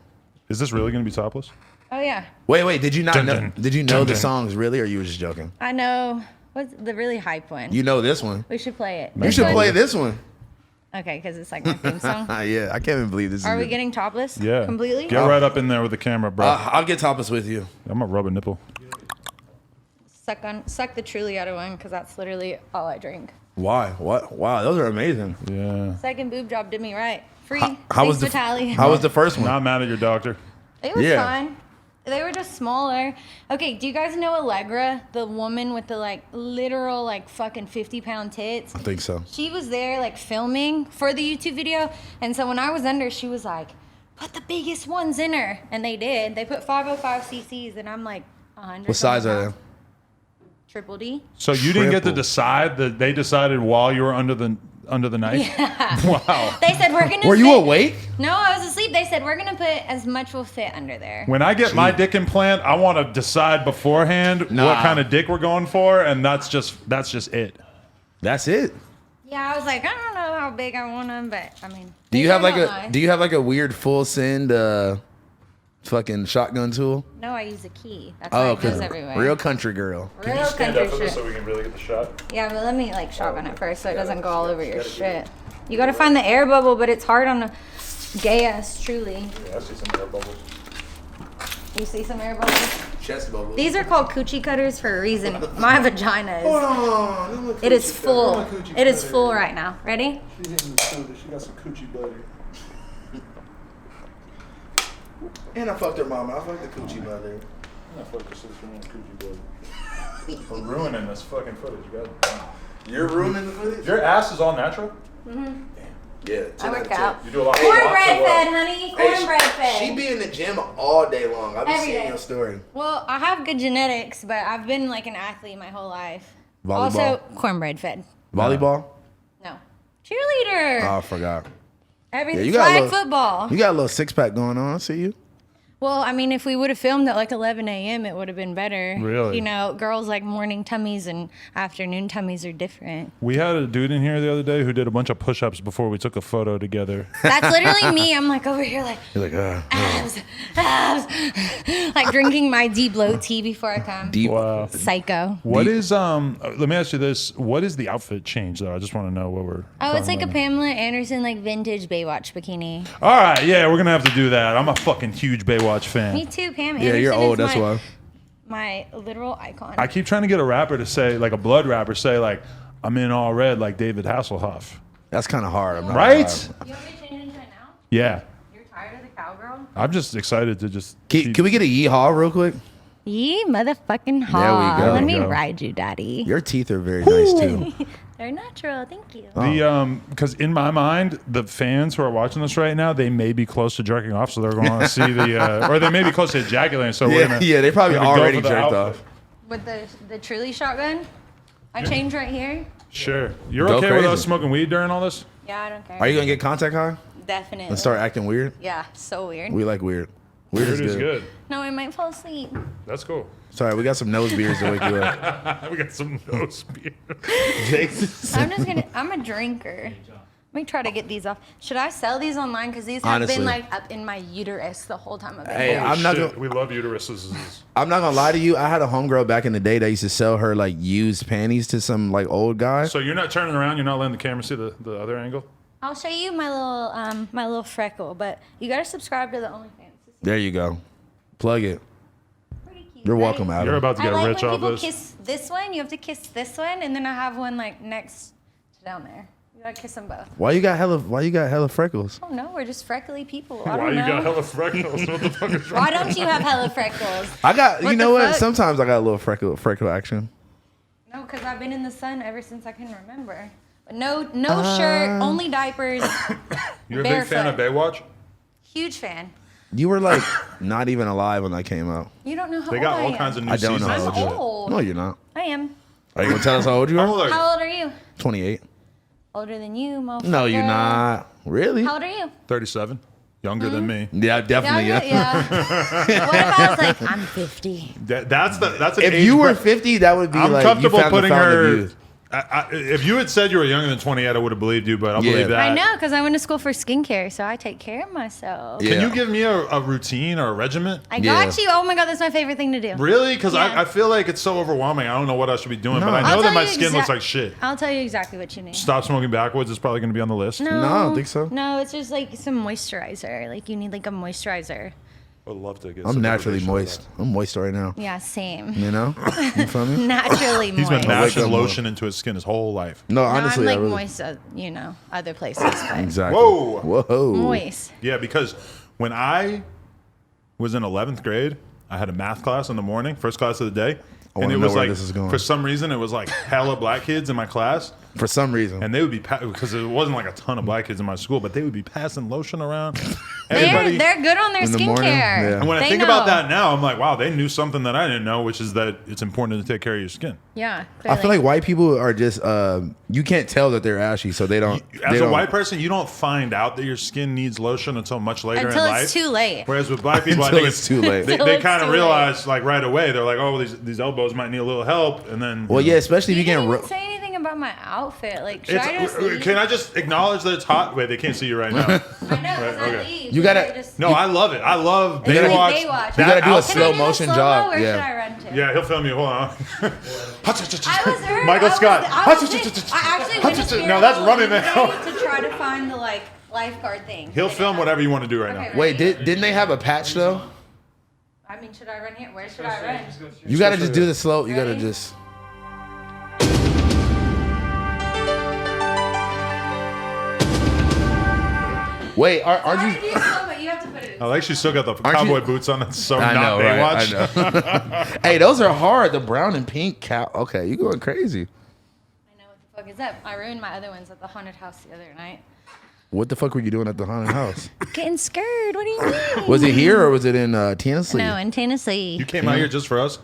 Is this really going to be topless? Oh yeah. Wait. Did you not Dun, know? dun, Did you know dun, the dun. songs really, or you were just joking? I know. What's the really hype one? You know this one. We should play it. You should play this one. Okay, because it's like my theme song. Yeah, I can't even believe this. Are we getting topless? Yeah. Completely? Get right up in there with the camera, bro. I'll get topless with you. I'm going to rub a nipple. Suck the Truly out of one, because that's literally all I drink. Why? What? Wow, those are amazing. Yeah. Second boob job did me right. Free. How was the first one? Not mad at your doctor. It was fine. They were just smaller. Okay, do you guys know Allegra, the woman with the like literal like fucking 50-pound tits? I think so. She was there like filming for the YouTube video, and so when I was under, she was like, "Put the biggest ones in her," and they did. They put 505 cc's, and I'm like 100. What size are they? Triple D. So you didn't get to Triple. decide that they decided while you were under the knife? Yeah. Wow. They said we're gonna. Were you awake? No, I was asleep. They said we're gonna put as much will fit under there. When I get my dick implant, I want to decide beforehand what kind of dick we're going for, and that's just it. That's it. Yeah, I was like, I don't know how big I want them, but I mean. Do you these have are like not a nice. Do you have like a weird full send fucking shotgun tool? No, I use a key. That's why it goes everywhere. real country girl. Real country shit. so we can really get the shot? Yeah, but let me like shotgun it first so it doesn't go all over your shit. You gotta find the air bubble, but it's hard on the gay ass, truly. Yeah, I see some air bubbles. You see some air bubbles? Chest bubble. These are called coochie cutters for a reason. My vagina is. on. It is full. It is full right now. Ready? She's in the studio. She got some coochie butter. And I fucked her mama. I fucked the coochie mother. I fucked your sister and coochie butter. We're ruining this fucking footage, guys. You're ruining the footage? Your ass is all natural? Yeah. I work out. You do a lot of Cornbread fed, honey. Cornbread fed. She be in the gym all day long. I've been Every seeing day. your story. Well, I have good genetics, but I've been like an athlete my whole life. Volleyball? Also, cornbread fed. Volleyball? No. Cheerleader. Oh, I forgot. Everything. you got a Flag little- football. You got a little six pack going on. I see you. Well, I mean, if we would have filmed at like 11 a.m., it would have been better. Really? You know, girls like morning tummies and afternoon tummies are different. We had a dude in here the other day who did a bunch of push-ups before we took a photo together. That's literally me. I'm like over here like You're like, abs, like drinking my deep low tea before I come. deep. Wow. Psycho. What is let me ask you this. What is the outfit change though? I just want to know what we're Oh, it's talking like a about. Pamela Anderson like vintage Baywatch bikini. All right, yeah, we're gonna have to do that. I'm a fucking huge Baywatch fan. Me too, Pam Yeah, Anderson. you're old. is That's why. my literal icon. I keep trying to get a rapper to say, like a blood rapper, say like, I'm in all red like David Hasselhoff. That's kind of hard. I'm not Right? gonna lie. You want me to change into it now? Yeah. You're tired of the cowgirl? I'm just excited to just. Can we get a yeehaw real quick? Yee, motherfucking haw. go. Let me Go. ride you, daddy. Your teeth are very nice too. They're natural. Thank you. Because in my mind, the fans who are watching this right now, they may be close to jerking off, so they're going to see the, or they may be close to ejaculating. So we're Yeah, gonna, yeah, they probably we're gonna go already for the jerked outfit. off. With the truly shotgun, I changed right here. Sure, you're Go okay with crazy. us smoking weed during all this? Yeah, I don't care. Are you gonna get contact high Definitely. and start acting weird? Yeah, so weird. We like weird. Weird Weird is good. No, I might fall asleep. That's cool. Sorry, we got some nose beers to wake you up. We got some nose beer. I'm a drinker. Let me try to get these off. Should I sell these online? Because these have Honestly. been like up in my uterus the whole time I've been Hey, here. I'm not Shit, gonna. we love uteruses. I'm not gonna lie to you. I had a homegirl back in the day that used to sell her like used panties to some like old guy. So you're not turning around. You're not letting the camera see the other angle. I'll show you my little freckle, but you gotta subscribe to the OnlyFans. There you go. Plug it. Pretty cute. You're right? welcome, Adam. You're about to I get like rich when off people this. kiss this one. You have to kiss this one, and then I have one like next to down there. You gotta kiss them both. Why you got hella freckles? Oh no, we're just freckly people. I Why don't you know. got hella freckles? What the fuck is wrong? Why don't you have hella freckles? I got. What you know the what? fuck? Sometimes I got a little freckle action. No, because I've been in the sun ever since I can remember. But no shirt, only diapers. You're a big fan of Baywatch? Huge fan. You were like not even alive when that came out. You don't know how They old got I all am. kinds of new I don't know seasons. how I'm old you are. old. No, you're not. I am. Are you gonna tell us how old you How are? old are you? How old are you? 28. Older than you, motherfucker. No, you're not. Really? How old are you? 37. Younger than me. Yeah, definitely. Yeah. Yeah. What if I was like, I'm 50? That's an If age you were bracket. 50, that would be I'm like you comfortable found the putting fountain of her. youth. If you had said you were younger than 28, I would have believed you, but I'll Yeah. believe that. I know, because I went to school for skincare, so I take care of myself. Yeah. Can you give me a routine or a regimen? I Yeah. got you. Oh my God, that's my favorite thing to do. Really? Because Yeah. I feel like it's so overwhelming. I don't know what I should be doing, No. but I I'll know that tell my you skin looks exact- like shit. I'll tell you exactly what you need. Stop smoking backwards is probably going to be on the list. No, No, I don't think so. No, it's just like some moisturizer. Like you need like a moisturizer. I would love to get I'm some naturally motivation moist. out I'm moist right now. Yeah, same. You know? You feel me? Naturally of that. He's moist. been wake mashing up lotion into his skin his whole life. No, No, honestly, I'm I like really, moist, other places, but Exactly. Whoa. Whoa. moist. Yeah, because when I was in 11th grade, I had a math class in the morning, first class of the day. And wanna it know was where like, this is going. for some reason, it was like hella black kids in my class. For some reason. And they would be, because there wasn't like a ton of black kids in my school, but they would be passing lotion around. They're good on their In the morning, skincare. yeah. And when I They think know. about that now, I'm like, wow, they knew something that I didn't know, which is that it's important to take care of your skin. Yeah. I feel like white people are just you can't tell that they're ashy, so they don't. As a white person, you don't find out that your skin needs lotion until much later until in life. it's too late. Whereas with black people, I Until think it's too late. They, Until they it's kind of too realize like right away. They're like, oh, these elbows might need a little help, and then Well, yeah, especially if You you didn't get. even say anything about my outfit. Like, should I just leave? Can I just acknowledge that it's hot? Wait, they can't see you right now. I know, because Okay. I leave. You Should gotta- I just- No, I love it. I love It's like Baywatch. Baywatch. You gotta do a outfit- Can I slow do motion slow-mo, job. Or Yeah. should I run to? Yeah, he'll film you. Hold on. I was hurt. Michael Scott. I actually went to No, that's Spirit running Hall now. today to try to find the lifeguard thing. He'll film whatever you want to do right Okay, now. Wait, didn't they have a patch though? I mean, should I run here? Where should I run? You gotta just do the slow. You gotta Ready? just. Wait, aren't Hard you? to do slow, but you have to put it in. I like she still got the Aren't cowboy you- boots on. That's so I not know, right? Baywatch. I know. Hey, those are hard. The brown and pink cow. Okay, you going crazy. I know what the fuck is up. I ruined my other ones at the haunted house the other night. What the fuck were you doing at the haunted house? Getting scared. What do you mean? Was it here or was it in Tennessee? No, in Tennessee. You came out here just for us?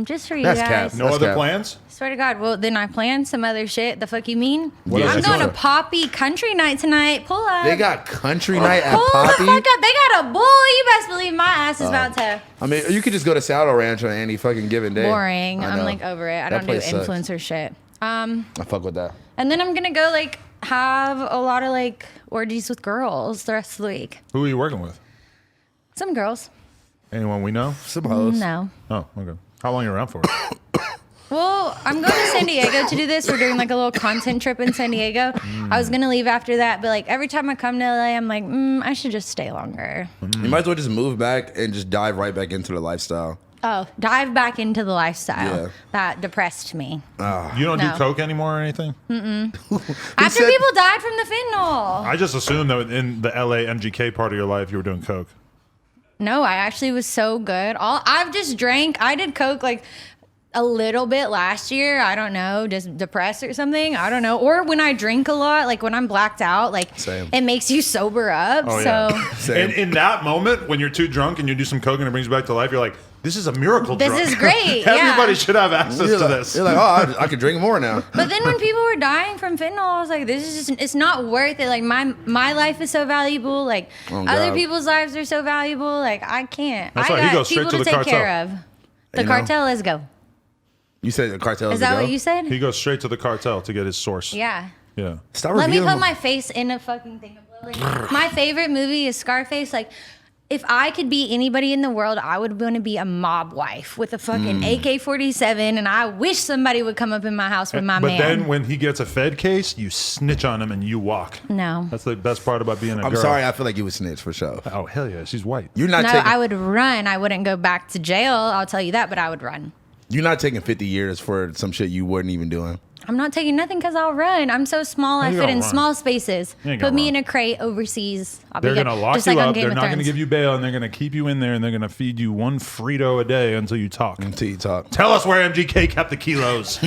Just for you That's guys. cap. No That's other cap. plans? Swear to God. Well, then I planned some other shit. The fuck you mean? What I'm else going you to doing? Poppy Country Night tonight. Pull up. They got country night at Pull the Poppy. fuck up. They got a bull. You best believe my ass is about to. I mean, you could just go to Saddle Ranch on any fucking given day. Boring. I I'm know. like over it. I That don't do place sucks. influencer shit. I fuck with that. And then I'm gonna go like have a lot of like orgies with girls the rest of the week. Who are you working with? Some girls. Anyone we know? Some hoes. No. Oh, okay. How long are you around for? Well, I'm going to San Diego to do this. We're doing like a little content trip in San Diego. I was gonna leave after that, but like every time I come to LA, I'm like, I should just stay longer. You might as well just move back and just dive right back into the lifestyle. Oh, dive back into the lifestyle Yeah. that depressed me. You don't do No. coke anymore or anything? After said- people died from the fentanyl. I just assumed that in the LA MGK part of your life, you were doing coke. No, I actually was so good. I've just drank. I did coke like a little bit last year. I don't know, just depressed or something. I don't know. Or when I drink a lot, like when I'm blacked out, like Same. it makes you sober up. Oh, so yeah. Same. And in that moment, when you're too drunk and you do some coke and it brings you back to life, you're like, this is a miracle This drug. is great, yeah. Everybody should have access You're to like, this. you're like, oh, I could drink more now. But then when people were dying from fentanyl, I was like, this is just, it's not worth it. Like my life is so valuable. Like Oh, other God. people's lives are so valuable. Like I can't. That's I why he got goes straight people to to the take cartel. care of. The You know? cartel, let's go. You said the cartel Is that what you said? He goes straight to the cartel to get his source. Yeah. Yeah. Stop Let me revealing put my face in a fucking thing of lily. My favorite movie is Scarface. Like, if I could be anybody in the world, I would want to be a mob wife with a fucking AK-47, and I wish somebody would come up in my house with my But man. then when he gets a Fed case, you snitch on him and you walk. No. That's the best part about being a I'm girl. sorry, I feel like you would snitch for sure. Oh, hell yeah. She's white. You're not No, taking. I would run. I wouldn't go back to jail. I'll tell you that, but I would run. You're not taking 50 years for some shit you weren't even doing. I'm not taking nothing because I'll run. I'm so small. I you fit gonna in run? small spaces. You ain't Put gonna me run. in a crate overseas. I'll They're be good. going to lock Just you like on up. Game They're of not going to Thrones. give you bail, and they're going to keep you in there, and they're going to feed you one Frito a day until you talk. Until you talk. Tell us where MGK kept the kilos.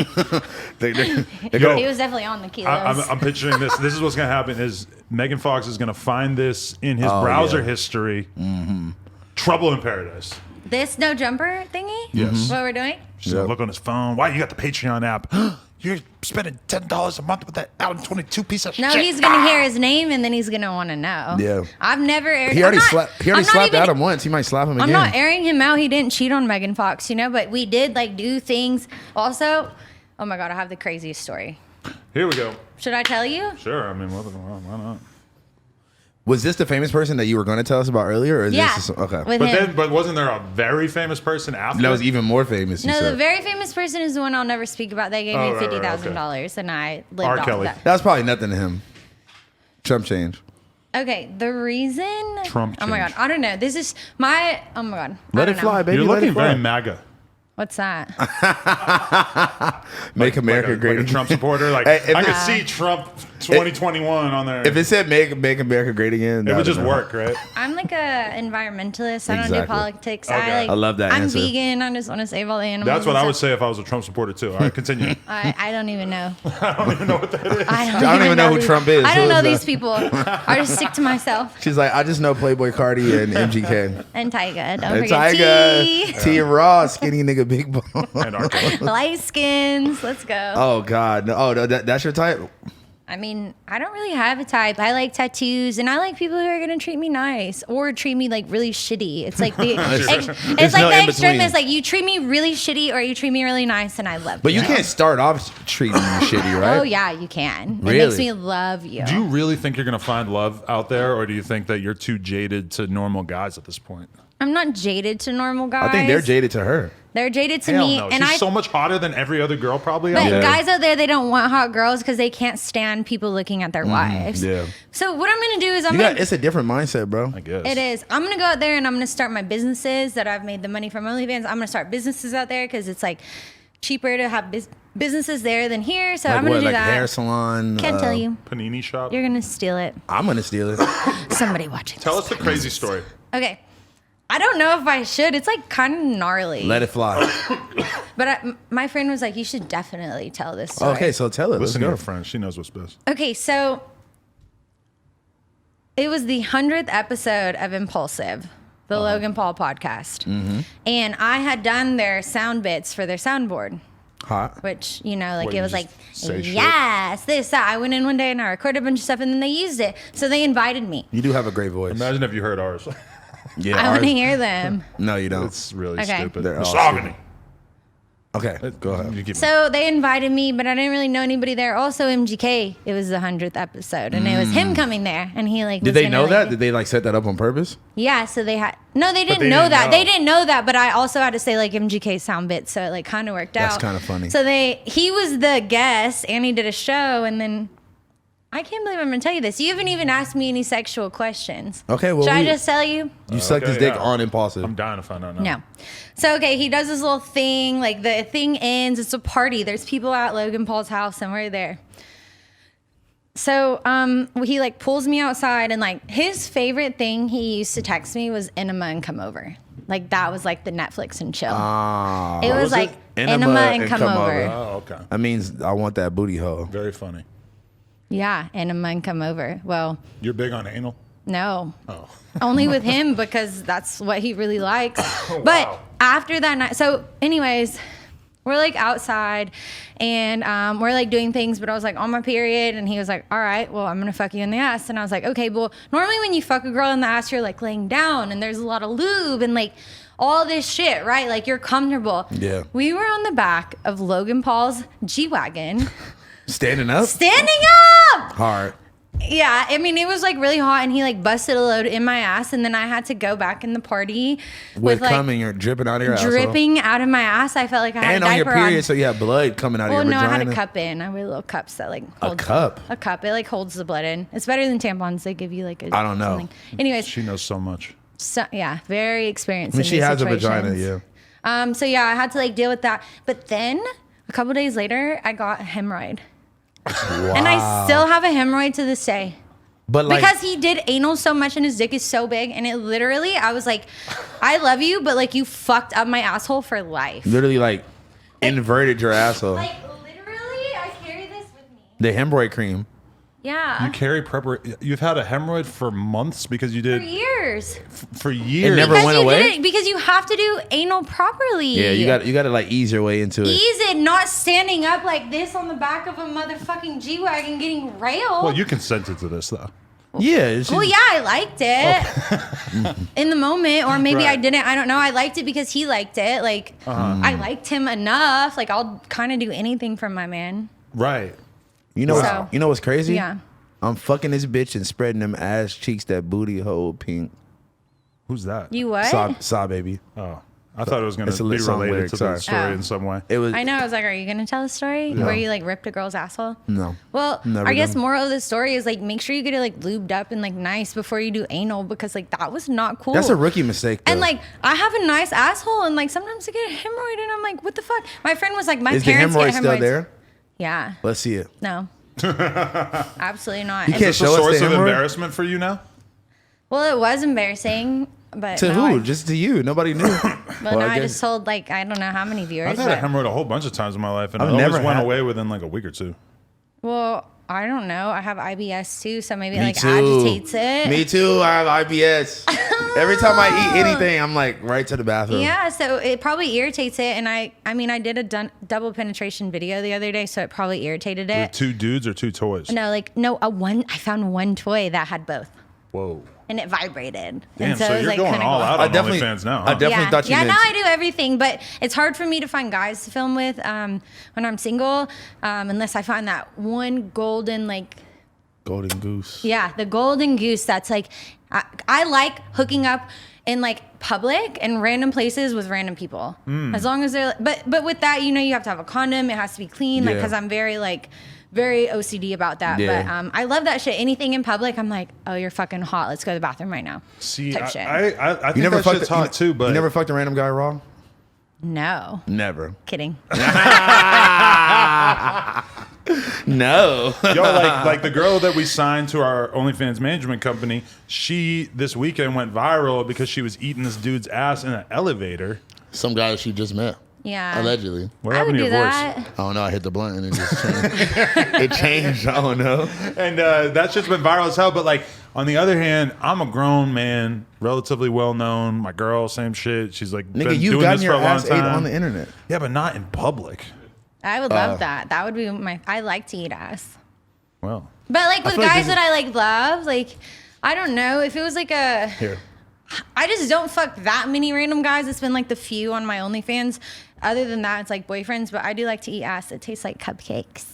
They He go, was definitely on the kilos. I'm picturing this. This is what's going to happen is Megan Fox is going to find this in his Oh, browser yeah. history. Trouble in Paradise. This no jumper thingy? Yes. What we're doing? She's going Yep. to look on his phone. Why you got the Patreon app? You're spending $10 a month with that Allen 22 piece of No, shit. he's gonna hear his name and then he's gonna want to know. Yeah. I've never aired. he already I'm not- slapped. He I'm already not slapped even- Adam once. He might slap him I'm again. not airing him out. He didn't cheat on Megan Fox, but we did like do things. Also, oh my god, I have the craziest story. Here we go. Should I tell you? Sure. I mean, why not? Was this the famous person that you were going to tell us about earlier, or is Yeah. this okay? With But him. but wasn't there a very famous person after? That was even more famous. You No, the said. very famous person is the one I'll never speak about. They gave Oh, me right, right, $50,000 and I lived R. off Kelly. of that. That was probably nothing to him. Chump change. Okay, the reason. Trump Oh my god, change. I don't know. This is my. Oh my god. I Let don't it fly, know. baby. You're let looking it fly. very MAGA. What's that? Make America like great a again. Trump supporter. Like Hey, if I could it- see Trump 2021 on there. If it said make America great again, it would just work, right? I'm like a environmentalist. I don't do Exactly. politics. Okay. I love that I'm answer. vegan. I just want to save all the animals. That's what and I would stuff. say if I was a Trump supporter too. All right, continue. I don't even know. I don't even know what that is. I don't even know who these- Trump is. I don't Who know is these that? people. I just stick to myself. She's like, I just know Playboi Carti and MGK. And Tyga. Don't And forget Tyga, T. T Raw, skinny nigga, big bone. And Arco. Light skins. Let's go. Oh God, no! Oh, no, that's your type. I mean, I don't really have a type. I like tattoos, and I like people who are gonna treat me nice or treat me like really shitty. It's like the it's There's like no the in extreme. between. It's like you treat me really shitty or you treat me really nice, and I love But you. you can't start off treating you shitty, right? Oh yeah, you can. It Really? makes me love you. Do you really think you're gonna find love out there, or do you think that you're too jaded to normal guys at this point? I'm not jaded to normal guys. I think they're jaded to her. They're jaded to Hell me, no. and She's so much hotter than every other girl probably out But there. guys out there, they don't want hot girls because they can't stand people looking at their wives. yeah. So what I'm gonna do is It's a different mindset, bro. I guess. It is. I'm gonna go out there and I'm gonna start my businesses that I've made the money from OnlyFans. I'm gonna start businesses out there because it's like cheaper to have businesses there than here. So Like I'm gonna what? do Like that. hair salon. Can't tell you. Panini shop. You're gonna steal it. I'm gonna steal it. Somebody watching. Tell us the crazy story. Okay. I don't know if I should. It's like kind of gnarly. Let it fly. But my friend was like, "You should definitely tell this story." Okay, so tell it. Listen to Let's your go. friend. She knows what's best. Okay, so it was the 100th episode of Impulsive, the Logan Paul podcast. And I had done their sound bits for their soundboard, Hot. which, you know, like What, it you was just like, say shit? yes, this, that. I went in one day and I recorded a bunch of stuff and then they used it. So they invited me. You do have a great voice. Imagine if you heard ours. Yeah. I want to ours- hear them. No, you don't. It's really Okay. stupid. They're all Misogyny. Okay, go ahead. You keep- So they invited me, but I didn't really know anybody there. Also, MGK, it was the 100th episode and it was him coming there. And he like, Did was they gonna, know like, that? Did they like set that up on purpose? Yeah, so they had no, they didn't they know didn't that. know. They didn't know that, but I also had to say like MGK sound bits, so it like kind of worked out. That's kinda funny. So he was the guest, and he did a show, and then I can't believe I'm gonna tell you this. You haven't even asked me any sexual questions. Okay, well, should I we- just tell you? You sucked his dick yeah. on Impulsive. I'm dying to find out now. No. So okay, he does this little thing. Like the thing ends. It's a party. There's people at Logan Paul's house, and we're there. So he like pulls me outside, and like his favorite thing he used to text me was enema and come over. Like that was like the Netflix and chill. Ah. it was was like it? enema and come over. Oh, okay. That means I want that booty hole. Very funny. Yeah, enema and come over. Well, You're big on anal? no. Oh. Only with him because that's what he really likes. Wow. But after that night, so anyways, we're like outside and we're like doing things, but I was like on my period and he was like, all right, well, I'm gonna fuck you in the ass. And I was like, okay, well, normally when you fuck a girl in the ass, you're like laying down and there's a lot of lube and like all this shit, right? Like you're comfortable. Yeah. We were on the back of Logan Paul's G-Wagon, Standing up? standing up. Hard. Yeah, I mean, it was like really hot, and he like busted a load in my ass, and then I had to go back in the party With like coming, you're dripping out of your asshole. dripping out of my ass. I felt like I had And a on your diaper period, on. so you have blood coming out Well, of your no, I vagina. had a cup in. I wear little cups that like hold cup? A cup. It like holds the blood in. It's better than tampons. They give you like a. I don't know. something. Anyways, She knows so much. so yeah, very experienced. I mean, in she these has a vagina, situations. yeah. So yeah, I had to like deal with that. But then a couple days later, I got a hemorrhoid, and I still have a hemorrhoid to this day. But like, Because he did anal so much and his dick is so big, and it literally, I was like, I love you, but like you fucked up my asshole for life. literally like inverted your asshole. Like literally, I carry this with me. The hemorrhoid cream. Yeah. You carry You've had a hemorrhoid for months because you For did years. for years. never Because went you away? did it, because you have to do anal properly. Yeah, you got to like ease your way into it. Ease it, not standing up like this on the back of a motherfucking G-Wagon getting railed. Well, you consented to this though. Yeah. It's Well, just- yeah, I liked it in the moment, or maybe I Right. didn't. I don't know. I liked it because he liked it. Like, I liked him enough. Like, I'll kind of do anything for my man. Right. You know, So- you know what's crazy? Yeah. I'm fucking this bitch and spreading them ass cheeks, that booty hole pink. Who's that? You what? Saw baby. Oh, I thought it was going It's a to be song related lyric, to sorry. the story Oh. in some way. It was. I know. I was like, are you going to tell a story where you like ripped a girl's asshole? No. Well, Never I guess done. moral of the story is like make sure you get it like lubed up and like nice before you do anal, because like that was not cool. That's a rookie mistake. Though. And like I have a nice asshole, and like sometimes I get a hemorrhoid, and I'm like, what the fuck? My friend was like, my is the parents hemorrhoid get still hemorrhoids. there? Yeah. Let's see it. No. Absolutely not. You And- can't Is this a show us source the of N-word? embarrassment for you now? well, it was embarrassing, but To now who? I, Just to you. Nobody knew. well, now I just told like I don't know how many viewers. I've had a but- hemorrhoid a whole bunch of times in my life, and I've it always never went had- away within like a week or two. Well, I don't know. I have IBS too, so maybe it Me like too. agitates it. Me too. I have IBS. Every time I eat anything, I'm like right to the bathroom. Yeah, so it probably irritates it, and I mean, I did a double penetration video the other day, so it probably irritated With it. 2 dudes or 2 toys? No, I found one toy that had both, Whoa. and it vibrated. Damn, and so it was you're like going kinda all out I on definitely- OnlyFans now. I Huh? definitely thought you yeah, meant. now I do everything, but it's hard for me to find guys to film with when I'm single, unless I find that one golden like. Golden goose. Yeah, the golden goose. That's like, I like hooking up in like public and random places with random people. As long as they're, but with that, you know, you have to have a condom. It has to be clean, like Yeah. because I'm very OCD about that. Yeah. But I love that shit. Anything in public, I'm like, oh, you're fucking hot. Let's go to the bathroom right now. See, type shit. I think You never that fucked shit's a- hot too, but you never fucked a random guy raw? No, Never. kidding. No. Yo, like the girl that we signed to our OnlyFans management company, she this weekend went viral because she was eating this dude's ass in an elevator. Some guy that she just met. Yeah, Allegedly. What I would happened to do your voice? that. I don't know. I hit the blunt and it just changed. It changed. I don't know. And that shit's been viral as hell. But like on the other hand, I'm a grown man, relatively well known. My girl, same shit. She's like Nigga, been you've doing gotten this your for a long ass ate time. on the internet. Yeah, but not in public. I would love that. That would be I like to eat ass. Well, But like with feel like guys this that I like love, like I don't know if it was like a. Here. I just don't fuck that many random guys. It's been like the few on my OnlyFans. Other than that, it's like boyfriends. But I do like to eat ass. It tastes like cupcakes.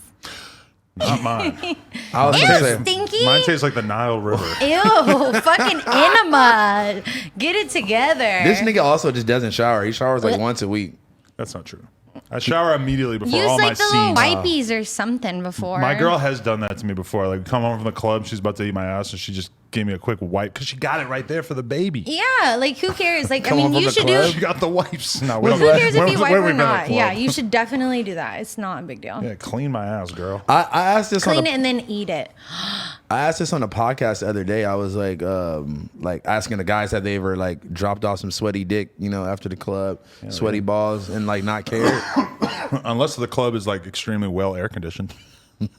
not mine. I was Ew, gonna say. stinky. Mine tastes like the Nile River. Ew, fucking enema. Get it together. This nigga also just doesn't shower. He showers like once a week. That's not true. I shower immediately before Use all my like the little scenes. wipies or something before. My girl has done that to me before. Like, come home from the club, she's about to eat my ass, and she just gave me a quick wipe because she got it right there for the baby. Yeah, like who cares? Like I Come mean, on from you the should club. do. She got the wipes. No, we Who don't. Who cares if you wipe where or we been at not? club? Yeah, you should definitely do that. It's not a big deal. Yeah, clean my ass, girl. I asked this Clean on it a, and then eat it. I asked this on a podcast the other day. I was like asking the guys have they ever like dropped off some sweaty dick, you know, after the club, sweaty balls, and like not cared. Unless the club is like extremely well air conditioned,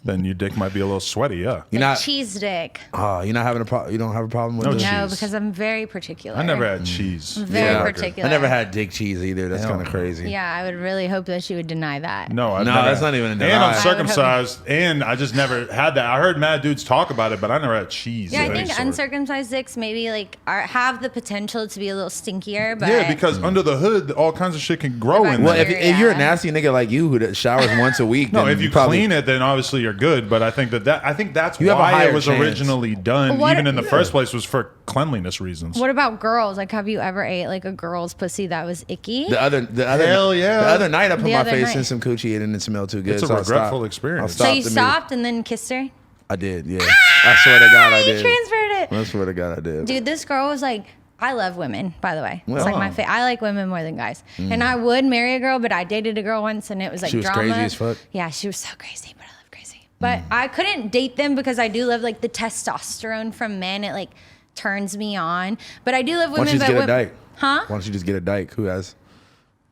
then your dick might be a little sweaty. Yeah. You're Like not. cheese dick. You're not having a problem. You don't have a problem with No this? cheese. No, because I'm very particular. I never had cheese. Very Yeah. particular. I never had dick cheese either. That's Hell kind of crazy. Yeah, I would really hope that she would deny that. No, I've No, never that's had- not even a And deny. I'm I would circumcised, and I just never had that. I heard mad dudes talk about it, but I never had cheese. Yeah, of I any think sort. uncircumcised dicks maybe like have the potential to be a little stinkier, but Yeah, because under the hood, all kinds of shit can grow in Well, there. if you're a Yeah. nasty nigga like you who showers once a week, No, then if you probably, clean it, then obviously you're good. But I think that's You have a why higher it was chance. originally done, What- even in the first place, was for cleanliness reasons. what about girls? Like, have you ever ate like a girl's pussy that was icky? the other Hell yeah. the other night I put The my other face night. in some coochie and it didn't smell too good. It's a so I regretful stopped. experience. So you immediately. stopped and then kissed her? I did, yeah. I swear to God, I You did. transferred it. I swear to God, I did. Dude, this girl was like, I love women, by the way. It's Well. like my I like women more than guys. And I would marry a girl, but I dated a girl once and it was like She was drama. crazy as fuck? Yeah, she was so crazy, but I love crazy. But I couldn't date them because I do love like the testosterone from men. It like turns me on. But I do love Why don't women. you just but get a wo- dyke? Huh? Why don't you just get a dyke who has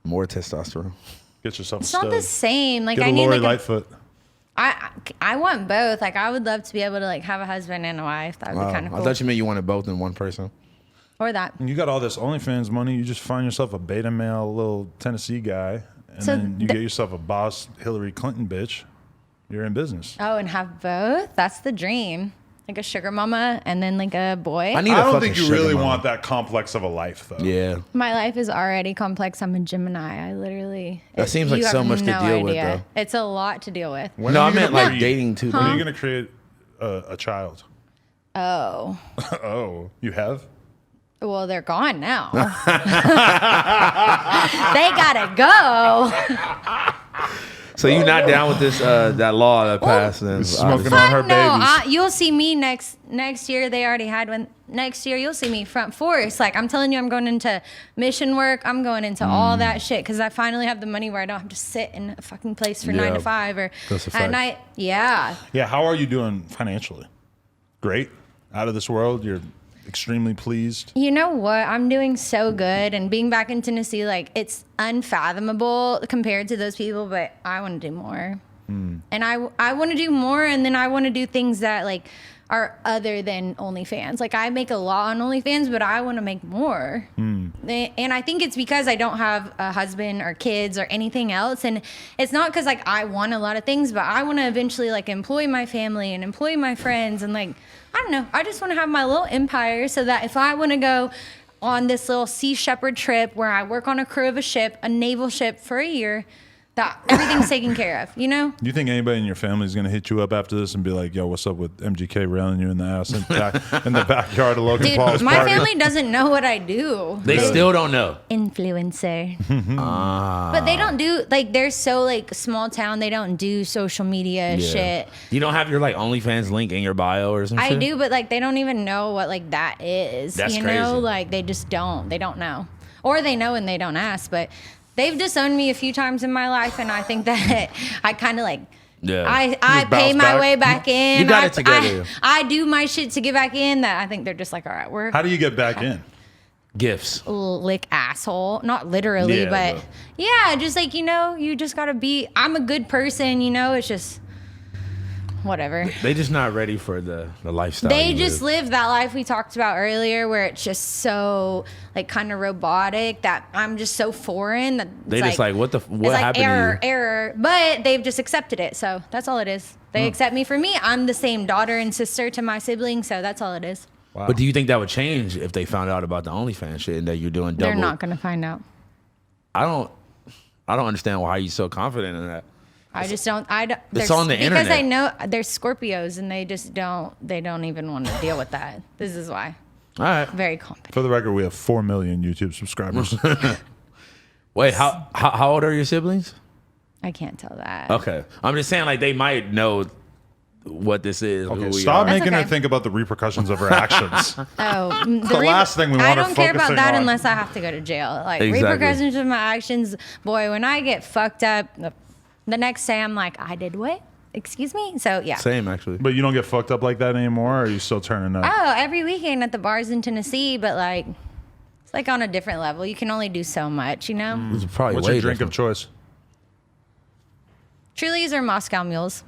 more testosterone? Get yourself It's a not the stud. same. Like Get I a need Lori like Lightfoot. I want both. Like I would love to be able to like have a husband and a wife. That would be kind of cool. I thought you meant you wanted both in one person. Or that. You got all this OnlyFans money. You just find yourself a beta male, little Tennessee guy, and So then you get yourself a boss Hillary Clinton bitch. You're in business. Oh, and have both? That's the dream. Like a sugar mama and then like a boy. I need I a don't fucking think you sugar really mama. want that complex of a life, though. Yeah. My life is already complex. I'm a Gemini. I literally. That seems like you so have much to deal with, though. It's a lot to deal with. When No, are I you meant gonna like breed? dating too. When are you going to create a child? Oh. Oh, you have? Well, they're gone now. They gotta go. So you're not down with this that law that passed? Then Smoking on her No, babies. you'll see me next year. They already had one. Next year, you'll see me front force. Like, I'm telling you, I'm going into mission work. I'm going into all that shit because I finally have the money where I don't have to sit in a fucking place for 9 to 5 or That's a at fact. night. Yeah. Yeah, how are you doing financially? Great. Out of this world. You're extremely pleased. You know what? I'm doing so good, and being back in Tennessee, like, it's unfathomable compared to those people, but I want to do more. And I want to do more, and then I want to do things that, like, are other than OnlyFans. Like, I make a lot on OnlyFans, but I want to make more. And I think it's because I don't have a husband or kids or anything else. And it's not because, like, I want a lot of things, but I want to eventually, like, employ my family and employ my friends. And, like, I don't know. I just want to have my little empire so that if I want to go on this little Sea Shepherd trip where I work on a crew of a ship, a naval ship for a year, that everything's taken care of, you know? Do you think anybody in your family is going to hit you up after this and be like, yo, what's up with MGK railing you in the ass in the backyard of Logan Dude, Paul's my party? family doesn't know what I do. They still don't know. Influencer. But they don't do, like, they're so, like, small town. They don't do social media shit. You don't have your like OnlyFans link in your bio or something? I do, but, like, they don't even know what, like, that is. That's you crazy. know? Like, they just don't. They don't know. Or they know and they don't ask. But they've disowned me a few times in my life, and I think that I kind of, like, Yeah. I just pay bounce my back? way back in. You got it together. I do my shit to get back in that I think they're just like, all right, we're How do you get back in? Gifts. lick asshole. Not literally, Yeah, but yeah, just like, you know, you just gotta be, I'm a good person, you know, it's just whatever. They just not ready for the lifestyle. They you just live. live that life we talked about earlier where it's just so like kind of robotic that I'm just so foreign that it's They just like, what it's what like happened error, to you? error. But they've just accepted it. So that's all it is. They accept me for me. I'm the same daughter and sister to my siblings. So that's all it is. Wow. But do you think that would change if they found out about the OnlyFans shit and that you're doing double? They're not going to find out. I don't understand why you're so confident in that. I just don't. It's on the because internet. I know they're Scorpios and they just don't. They don't even want to deal with that. This is why. All right. Very confident. For the record, we have 4 million YouTube subscribers. Wait, how old are your siblings? I can't tell that. Okay. I'm just saying, like, they might know what this is. who Okay, we stop are. making her okay. think about the repercussions of her actions. Oh, the last thing we want I her don't care about focusing that on. unless I have to go to jail. Like Exactly. repercussions of my actions. Boy, when I get fucked up, the next day I'm like, I did what? Excuse me? So yeah. Same, actually. But you don't get fucked up like that anymore, or are you still turning up? Oh, every weekend at the bars in Tennessee, but like, it's like on a different level. You can only do so much, you know? It's probably What's way your drink different. of choice? Trulies or Moscow Mules?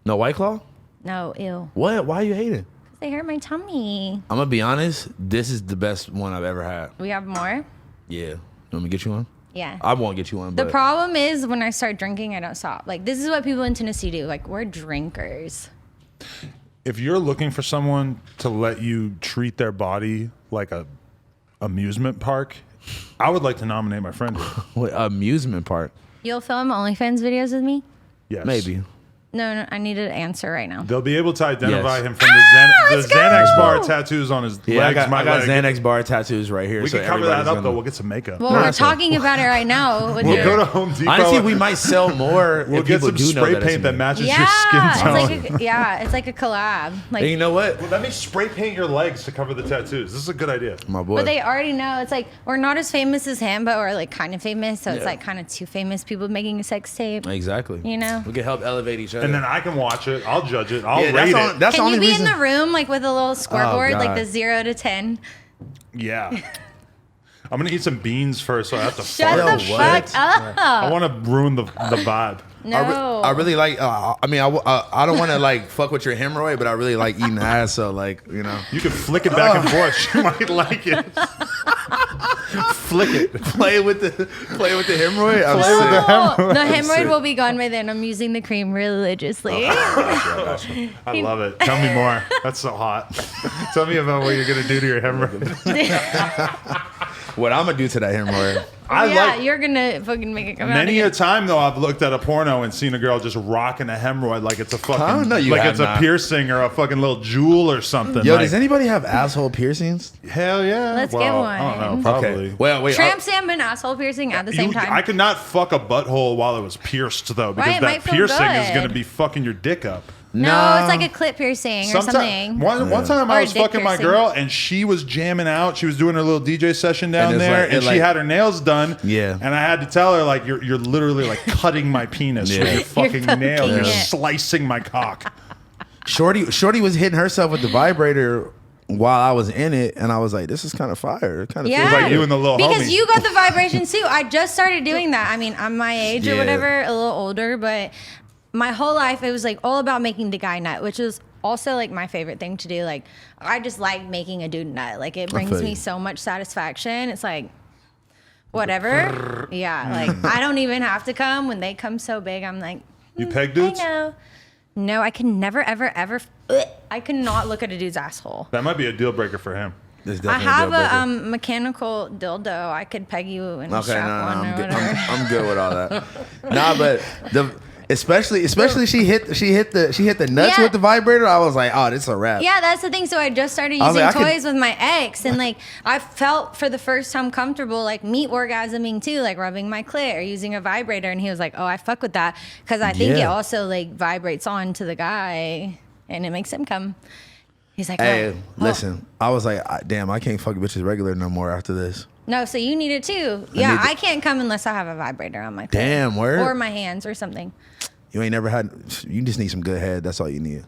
No White Claw? No, ew. What? Why are you hating? They hurt my tummy. I'm gonna be honest. This is the best one I've ever had. We have more? Yeah. You want me to get you one? Yeah. I won't get you one. The But problem is when I start drinking, I don't stop. Like, this is what people in Tennessee do. Like, we're drinkers. If you're looking for someone to let you treat their body like a amusement park, I would like to nominate my friend here. Wait, amusement park? You'll film OnlyFans videos with me? Yes. Maybe. No, I need an answer right now. They'll be able to identify Yes. him from the let's Xanax go! bar tattoos on his Yeah, legs. I got leg. Xanax bar tattoos right here. We so can cover that everybody's up, gonna- though. We'll get some makeup. Well, No, we're that's fine. talking about it right now. With We'll your- go to Home Depot. Honestly, we might sell more. We'll if get people some do know spray that it's paint that me. matches yeah, your skin tone. it's like a collab. Like, And you know what? Well, let me spray paint your legs to cover the tattoos. This is a good idea. My boy. but they already know. It's like we're not as famous as him, but we're like kind of famous. So it's like kind of two famous people making a sex tape. Exactly. You know? We can help elevate each other. And then I can watch it. I'll judge it. I'll Yeah, rate that's it. That's the Can only you be reason. in the room like with a little scoreboard, like God. the 0 to 10? Yeah. I'm gonna eat some beans first, so I have to Shut fart. the Yo, what? fuck up. I want to ruin the vibe. No. I really like. I mean, I don't want to like fuck with your hemorrhoid, but I really like eating ass. So like, you know, You can flick it back and forth. She might like it. Flick it. play with the hemorrhoid. I'm No, sick. the hemorrhoid sick. will be gone by then. I'm using the cream religiously. I love it. Tell me more. That's so hot. Tell me about what you're gonna do to your hemorrhoid. What I'm gonna do to that hemorrhoid? You're gonna fucking make it come out. Many again. a time though, I've looked at a porno and seen a girl just rocking a hemorrhoid like it's a fucking, No, you like have it's not. a piercing or a fucking little jewel or something. Yo, like, does anybody have asshole piercings? hell yeah. Let's get Well, one. I don't know, probably. Okay. Well, wait. Tramp stamp and asshole piercing at the same time. I could not fuck a butthole while it was pierced though, because It that might feel piercing is good. gonna be fucking your dick up. No, it's like a clit piercing or something. One time Or I a was dick fucking my piercing. girl and she was jamming out. She was doing her little DJ session down And it's there, like- and it she like- had her nails done. Yeah. And I had to tell her like, you're literally like cutting my penis with your fucking nail. poking You're it. slicing my cock. Shorty was hitting herself with the vibrator while I was in it, and I was like, "This is kind of fire." It kind of Yeah, feels like you and the little because homie. you got the vibrations too. I just started doing that. I mean, I'm my age or Yeah. whatever, a little older, but my whole life it was like all about making the guy nut, which is also like my favorite thing to do. Like I just like making a dude nut. Like it brings feel me you. so much satisfaction. It's like whatever. Yeah, like I don't even have to come. When they come so big, I'm like, You peg dudes? I know. No, I can never, ever. I cannot look at a dude's asshole. That might be a deal breaker for him. It's I definitely have deal a breaker. mechanical dildo. I could peg you and Okay, strap no, on I'm or good. whatever. I'm good with all that. Nah, but especially she hit the nuts Yeah. with the vibrator. I was like, "Oh, this is a wrap." Yeah, that's the thing. So I just started I was using like, I could- toys with my ex, and like I felt for the first time comfortable, like me orgasming too, like rubbing my clit or using a vibrator. And he was like, "Oh, I fuck with that because I think it Yeah. also like vibrates on to the guy, and it makes him come." He's like, Hey, "Oh, listen. I was like, "Damn, I can't fuck bitches regular no more after this." no, so you need it too." Yeah, need to- I can't come unless I have a vibrator on my clit. Damn, word. or my hands or something. You ain't never had. You just need some good head. That's all you need.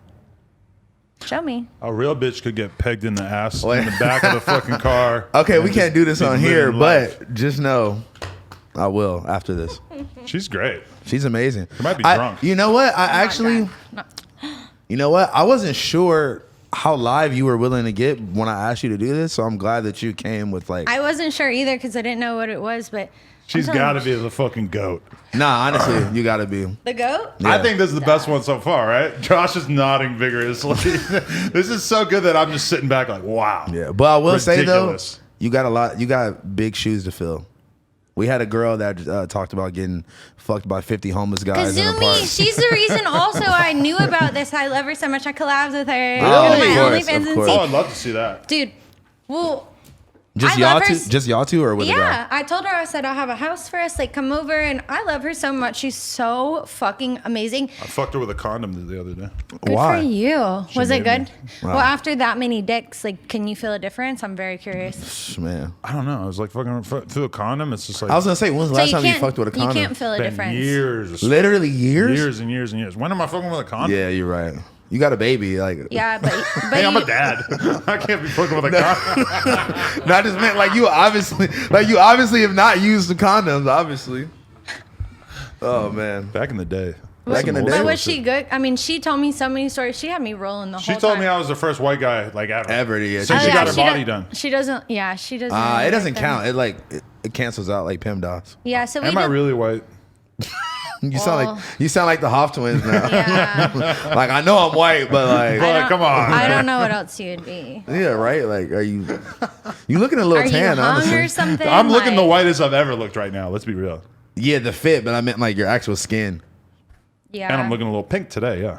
Show me. A real bitch could get pegged in the ass Wait. in the back of the fucking car. Okay, and we can't just do this be on living here, life. but just know, I will after this. She's great. She's amazing. She might be I- drunk. You know what? I actually. Not You know what? I wasn't sure how live you were willing to get when I asked you to do this, so I'm glad that you came with like. I wasn't sure either because I didn't know what it was, but She's I'm telling got to you, be the fucking goat. Nah, honestly, you gotta be. the goat. Yeah. I think this is the best one so far, right? Josh is nodding vigorously. This is so good that I'm just sitting back like, wow. Yeah, but I will say though, Ridiculous. you got a lot. You got big shoes to fill. We had a girl that talked about getting fucked by 50 homeless guys in a park. Kazumi, she's the reason also I knew about this. I love her so much. I collabed with her. Oh, on my of course, OnlyFans of and course. Oh, see. I'd love to see that. Dude, well, Just I love y'all her two? s- Just y'all two, or with a yeah, guy? I told her, I said, I'll have a house for us. Like, come over. And I love her so much. She's so fucking amazing. I fucked her with a condom the other day. Good Why? for you. Was it made me. good? Well, after that many dicks, like, can you feel a difference? I'm very curious. Man, I don't know. I was like fucking through a condom. It's just like I was gonna say, when's the last time you can't- fucked with a condom? You can't feel a been difference. years. Literally years. Years and years and years. When am I fucking with a condom? Yeah, you're right. You got a baby, like. Yeah, but Hey, I'm you- a dad. I can't be fucking with a condom. Not just meant like you obviously have not used the condoms, obviously. Oh man. Back in the day. Back in the Some day? But old was shit. she good? I mean, she told me so many stories. She had me rolling the whole She time. told me I was the first white guy like ever. Ever, yeah. Since Oh, she yeah, got her she body do- done. She doesn't. Yeah, she doesn't. It doesn't count. It cancels out like PEMDAS. Yeah, so we Am I did- really white? You Well- sound like the Hoff twins now. Yeah. Like I know I'm white, but like I don't- come on. I don't know what else you'd be. yeah, right. Like are you looking a little Are tan? you hung honestly. or something? I'm looking the Like- whitest I've ever looked right now. Let's be real. Yeah, the fit, but I meant like your actual skin. Yeah. And I'm looking a little pink today, yeah.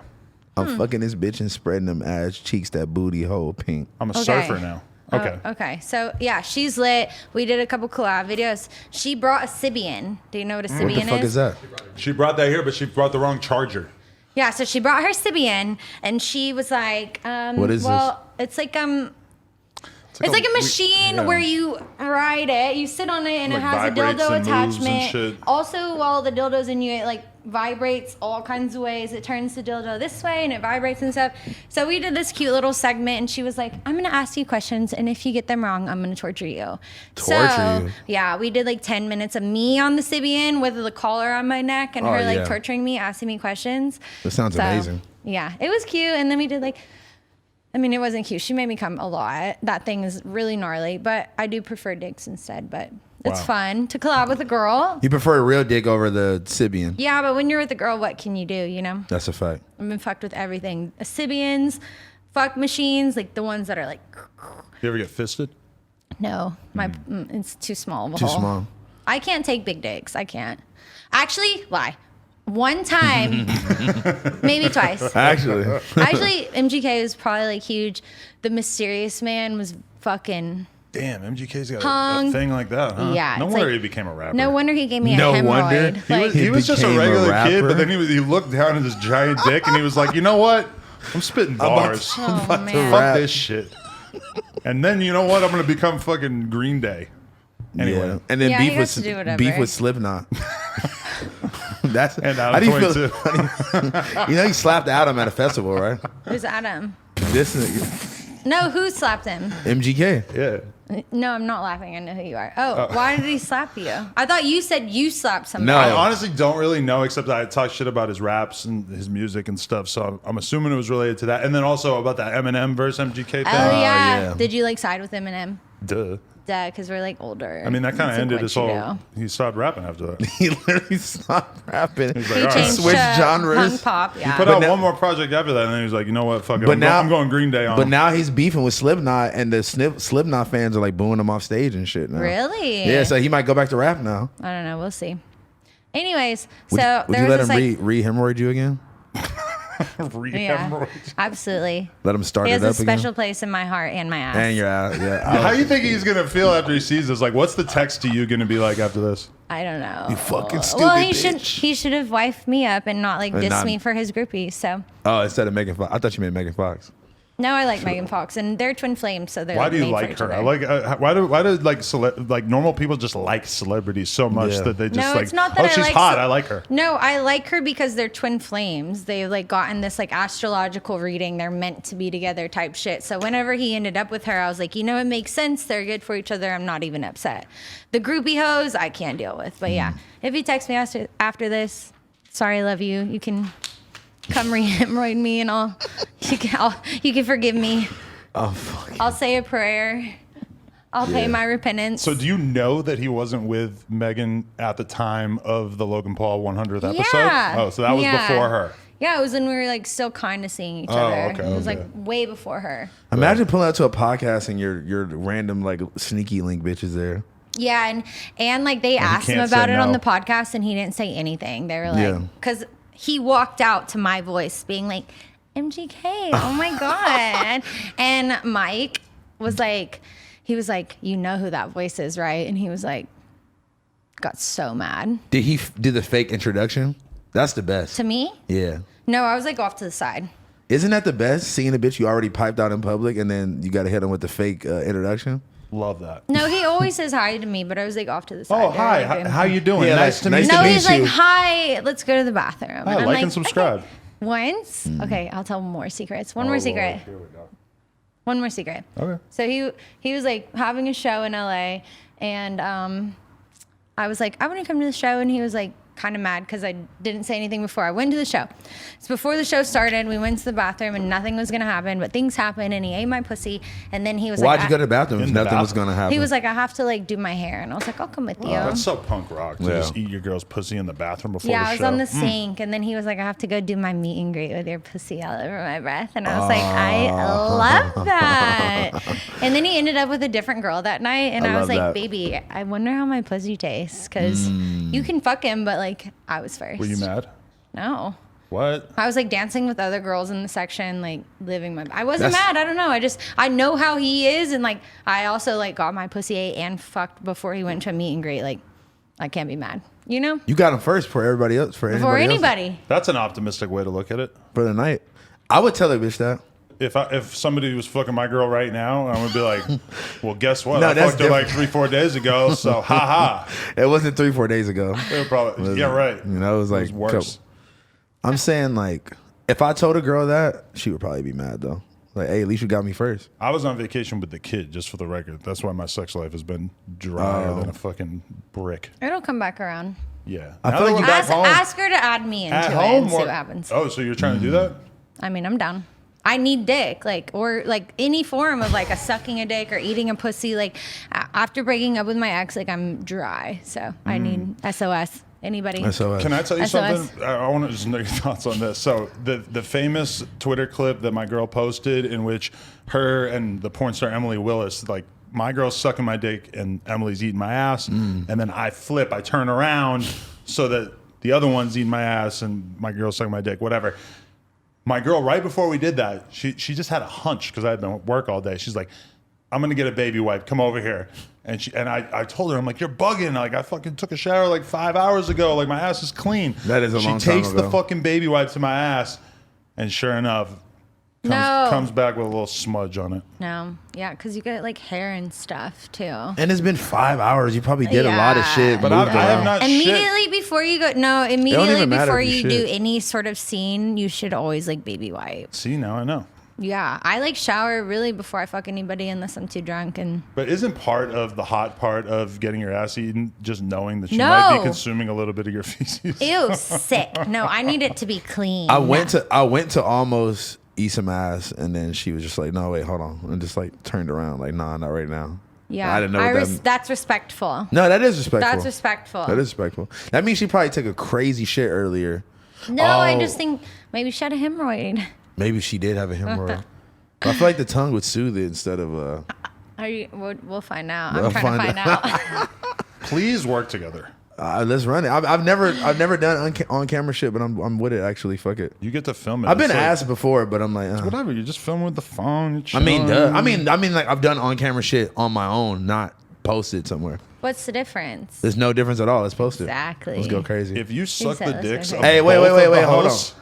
I'm fucking this bitch and spreading them ass cheeks, that booty hole pink. I'm a Okay. surfer now. Okay. Oh, okay. So yeah, she's lit. We did a couple collab videos. She brought a Sybian. Do you know what a Sybian What the fuck is that? She brought that here, but she brought the wrong charger. Yeah. So she brought her Sybian, and she was like, What is well, it's like It's like a machine yeah. where you ride it, you sit on it, and Like it has a vibrates dildo and moves and attachment. shit. Also, while the dildo's in you, it like vibrates all kinds of ways. It turns the dildo this way, and it vibrates and stuff. So we did this cute little segment, and she was like, "I'm gonna ask you questions, and if you get them wrong, I'm gonna torture you." Torture you? Yeah, we did like 10 minutes of me on the Sybian with the collar on my neck, and Oh, her like yeah. torturing me, asking me questions. That sounds So, amazing. Yeah, it was cute, and then we did like. I mean, it wasn't cute. She made me come a lot. That thing is really gnarly, but I do prefer dicks instead. But it's Wow. fun to collab with a girl. You prefer a real dick over the Sybian? Yeah, but when you're with a girl, what can you do? You know, That's a fact. I've been fucked with everything. Sybians, fuck machines, like the ones that are like. You ever get fisted? No, it's too small of a Too hole. small. I can't take big dicks. I can't. Actually, lie. One time, maybe twice. Actually, MGK was probably like huge. The Mysterious Man was fucking. Damn, MGK's got a thing like that, huh? Yeah, No it's wonder like- he became a rapper. No wonder he gave me a No hemorrhoid. wonder. Like, He was just a became a regular kid, rapper. but then he looked down at his giant dick and he was like, you know what? I'm spitting bars. oh, to man. Fuck rap. this shit. And then you know what? I'm gonna become fucking Green Day. Anyway. yeah. And then Yeah, he beef gets to do whatever. with Slipknot. That's And how do you Adam feel? 22. You know, he slapped Adam at a festival, right? Who's Adam? This nigga, No, who slapped him? MGK. Yeah. No, I'm not laughing. I know who you are. Oh, why did he slap you? I thought you said you slapped somebody. No. I honestly don't really know, except I talked shit about his raps and his music and stuff. So I'm assuming it was related to that. And then also about that Eminem versus MGK thing. Oh, yeah. yeah. Did you like side with Eminem? Duh. Duh, because we're like older. I mean, that kind of It's like ended what his you whole. do. He stopped rapping after that. He literally stopped rapping. He's He like, all right. changed Switch to genres. punk pop. Yeah. Put But out now- one more project after that, and then he was like, you know what? Fuck it. But I'm going Green Day on. But him. now he's beefing with Slipknot, and the Slipknot fans are like booing him off stage and shit now. Really? Yeah, so he might go back to rap now. I don't know. We'll see. Anyways, Would, so would there you was let him this like, re-hemorrhoid you again? yeah, absolutely. Let him start He it has a up special again? place in my heart and my ass. And you're out. Yeah. How you think he's gonna feel after he sees this? Like, what's the text to you gonna be like after this? I don't know. You fucking Well, stupid he should have wifed me up and not like And diss not- me for his groupies. So Oh, instead of Megan Fox. I thought you meant Megan Fox. no, I like Megan Fox and they're twin flames, so they're Why like, do you made for like each her? other. I like. Why do like normal people just like celebrities so much Yeah. that they just No, like? it's not that oh, I she's like hot. I like her. No, I like her because they're twin flames. They've like gotten this like astrological reading. They're meant to be together type shit. So whenever he ended up with her, I was like, you know, it makes sense. They're good for each other. I'm not even upset. The groupie hoes, I can't deal with. But yeah, if he texts me after this, sorry, I love you. You can come re-hemorrhoid me and you can forgive me. Oh, fuck. I'll say a prayer. I'll pay my repentance. So do you know that he wasn't with Megan at the time of the Logan Paul 100th episode? Yeah. Oh, so that was Yeah. before her. Yeah, it was when we were like still kind of seeing each Oh, other. okay, It was okay. like way before her. Imagine pulling out to a podcast and your random like sneaky link bitches there. Yeah, and like they asked him can't about say it on no. the podcast, and he didn't say anything. They were Yeah. like, because he walked out to my voice, being like, "MGK, oh my god!" And Mike was like, he was like, "You know who that voice is, right?" And he was like, got so mad. Did he do the fake introduction? That's the best. To me, Yeah. no, I was like off to the side. Isn't that the best? Seeing a bitch you already piped out in public and then you got to hit them with the fake introduction? Love that. No, he always says hi to me, but I was like off to the side. Oh, They hi. were, like, How you doing? Yeah, nice like, to nice meet to No, you. meet he's like, you. hi, let's go to the bathroom. Oh, I'm like and subscribe. okay. Once? Okay, I'll tell more secrets. One more secret. Here we go. One more secret. Okay. So he was like having a show in LA, and I was like, I want to come to the show, and he was like kind of mad because I didn't say anything before I went to the show. So before the show started, we went to the bathroom, and nothing was gonna happen, but things happened, and he ate my pussy, and then he was Why'd like, you go to the bathroom if In the nothing was bathroom. going to happen? he was like, I have to like do my hair, and I was like, I'll come with you. That's so punk rock to Yeah. just eat your girl's pussy in the bathroom before Yeah, the I was show. on the sink, and then he was like, I have to go do my meet and greet with your pussy all over my breath. And I was like, I love that. And then he ended up with a different girl that night, and I I, was love like, that. baby, I wonder how my pussy tastes, because you can fuck him, but like, I was first. Were you mad? No. What? I was like dancing with other girls in the section, like living my. I wasn't That's- mad. I don't know. I know how he is, and like I also like got my pussy ate and fucked before he went to a meet and greet. Like I can't be mad, you know. You got him first for everybody else, for Before anybody. anybody. That's an optimistic way to look at it. For the night. I would tell a bitch that. If somebody was fucking my girl right now, I would be like, well, guess what? No, I that's fucked her like 3-4 days ago, so ha It wasn't 3-4 days ago. ha. It would probably, yeah, right. You know, it was like worse. I'm saying like, if I told a girl that, she would probably be mad though. Like, hey, at least you got me first. I was on vacation with the kid, just for the record. That's why my sex life has been drier than a fucking brick. It'll come back around. Yeah. I Now feel that like we're you- back home, Ask her to add me into at it home, and see what happens. Oh, so you're trying to do that? I mean, I'm down. I need dick, like, or like any form of like a sucking a dick or eating a pussy. Like after breaking up with my ex, like I'm dry, so I need SOS. Anybody? SOS. Can I tell you SOS. something? I want to just know your thoughts on this. So the famous Twitter clip that my girl posted, in which her and the porn star Emily Willis like my girl's sucking my dick and Emily's eating my ass, and then I flip, I turn around so that the other one's eating my ass and my girl's sucking my dick, whatever. My girl, right before we did that, she just had a hunch because I had been at work all day. She's like, I'm gonna get a baby wipe. Come over here. And I told her, I'm like, you're bugging. Like, I fucking took a shower like 5 hours ago. Like, my ass is clean. That is a long time She takes ago. the fucking baby wipe to my ass, and sure enough, comes back with a little smudge on it. No. Yeah, because you get like hair and stuff too. And it's been 5 hours. You probably did a lot of shit. But moved I have around. not Immediately before you go, no, immediately even matter before if you you do shit. any sort of scene, you should always like baby wipe. See, now I know. Yeah, I like shower really before I fuck anybody unless I'm too drunk and. But isn't part of the hot part of getting your ass eaten just knowing that you No. might be consuming a little bit of your feces? Ew, sick. No, I need it to be clean. I went to almost eat some ass, and then she was just like, "No, wait, hold on," and just like turned around, like, "Nah, not right now." Yeah, I didn't know what that. that's respectful. No, that is respectful. That's respectful. That is respectful. That means she probably took a crazy shit earlier. No, I Oh. just think maybe she had a hemorrhoid. Maybe she did have a hemorrhoid. I feel like the tongue would soothe it instead of. We'll find out. We'll I'm trying to find find out. Please work together. Let's run it. I've never done on camera shit, but I'm with it actually. Fuck it. You get to film it. I've been It's like, asked before, but I'm like, whatever. You just film with the phone. I mean, duh. I mean, like I've done on camera shit on my own, not posted somewhere. What's the difference? There's no difference at all. It's posted. Exactly. Let's go crazy. If you suck said the that's dicks. okay. Of Hey, wait, both of the hold on. hosts,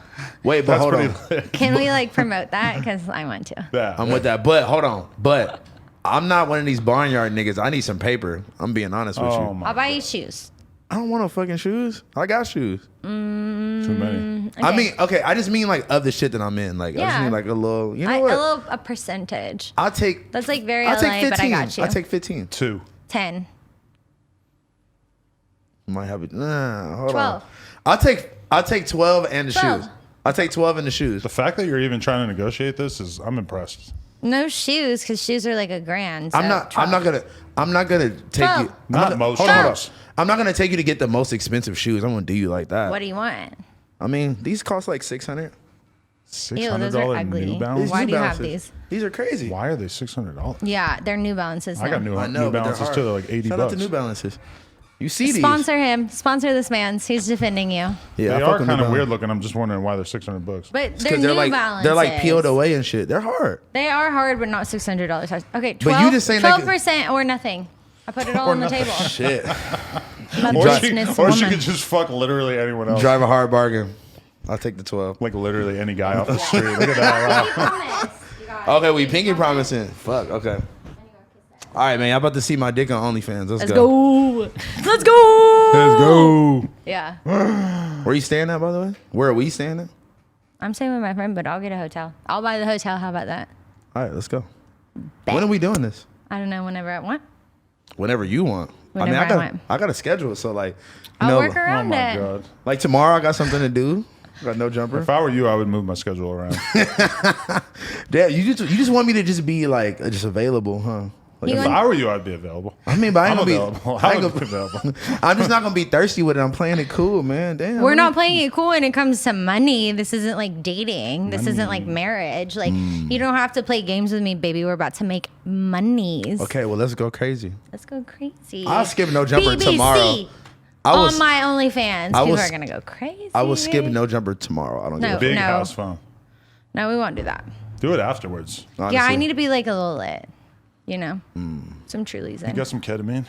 Wait, but that's hold pretty on. lit. Can we like promote that? Because I want to. Yeah, I'm with that. But hold on. But I'm not one of these barnyard niggas. I need some paper. I'm being honest with Oh you. my I'll buy you shoes. I don't want no fucking shoes. I got shoes. Too many. I mean, okay. I just mean like of the shit that I'm in. Like I just Yeah. mean like a little. You know what? A percentage. I'll take. That's like very I'll LA, take 15. but I got you. I'll take 15. 2. 10. Might have it. Hold 12. on. I'll take 12 and the 12. shoes. I'll take 12 and the shoes. The fact that you're even trying to negotiate this is, I'm impressed. No shoes, because shoes are like $1,000. So I'm not 12. gonna take 12. you. Not most hold on. shoes. I'm not gonna take you to get the most expensive shoes. I'm gonna do you like that. What do you want? I mean, these cost like 600. Ew, those are $600 ugly. New Balance. Why New do you have Balances. these? These are crazy. Why are they $600? Yeah, they're New Balances. I got now. New, I know, New but they're Balances hard. too. They're like 80 Shout out bucks. to New Balances. You see these? Sponsor him. Sponsor this man. He's defending you. Yeah, They I fuck are with New kind of Balance. weird looking. I'm just wondering why they're $600. But they're 'Cause New like Balances. they're like peeled away and shit. They're hard. They are hard, but not $600. Okay, 12, But you just saying like- 12% or nothing. I put it all Or on the nothing. table. Shit. I'm a Or business she woman. could just fuck literally anyone else. Drive a hard bargain. I'll take the 12. Like literally any guy off the street. Look at that. Wow. Okay, we pinky promising. Fuck. Okay. All right, man. I'm about to see my dick on OnlyFans. Let's Let's go. go. Let's go. Let's go. Yeah. Where you staying at, by the way? Where are we staying at? I'm staying with my friend, but I'll get a hotel. I'll buy the hotel. How about that? All right, let's go. When are we doing this? I don't know, whenever I want. Whenever you want. Whenever I want. I got a schedule, so like, you I'll know, work Oh around my it. god. like tomorrow I got something to do. I got no jumper. If I were you, I would move my schedule around. Damn, you just want me to just be like just available, huh? Like, You If want- I were you, I'd be available. I mean, but I ain't I'm gonna available. be. I I ain't would be gonna, available. I'm just not gonna be thirsty with it. I'm playing it cool, man. Damn. We're not playing it cool when it comes to money. This isn't like dating. This isn't like marriage. Like, you don't have to play games with me, baby. We're about to make monies. Okay, well let's go crazy. Let's go crazy. I'll skip no jumper BBC tomorrow. I on was. my OnlyFans. I People was- are going to go crazy. I will skip no jumper tomorrow. I don't No. give a Big No. house phone. No, we won't do that. Do it afterwards. fuck. Yeah, I honestly. need to be like a little lit. You know? Some Trulies You in. got some ketamine?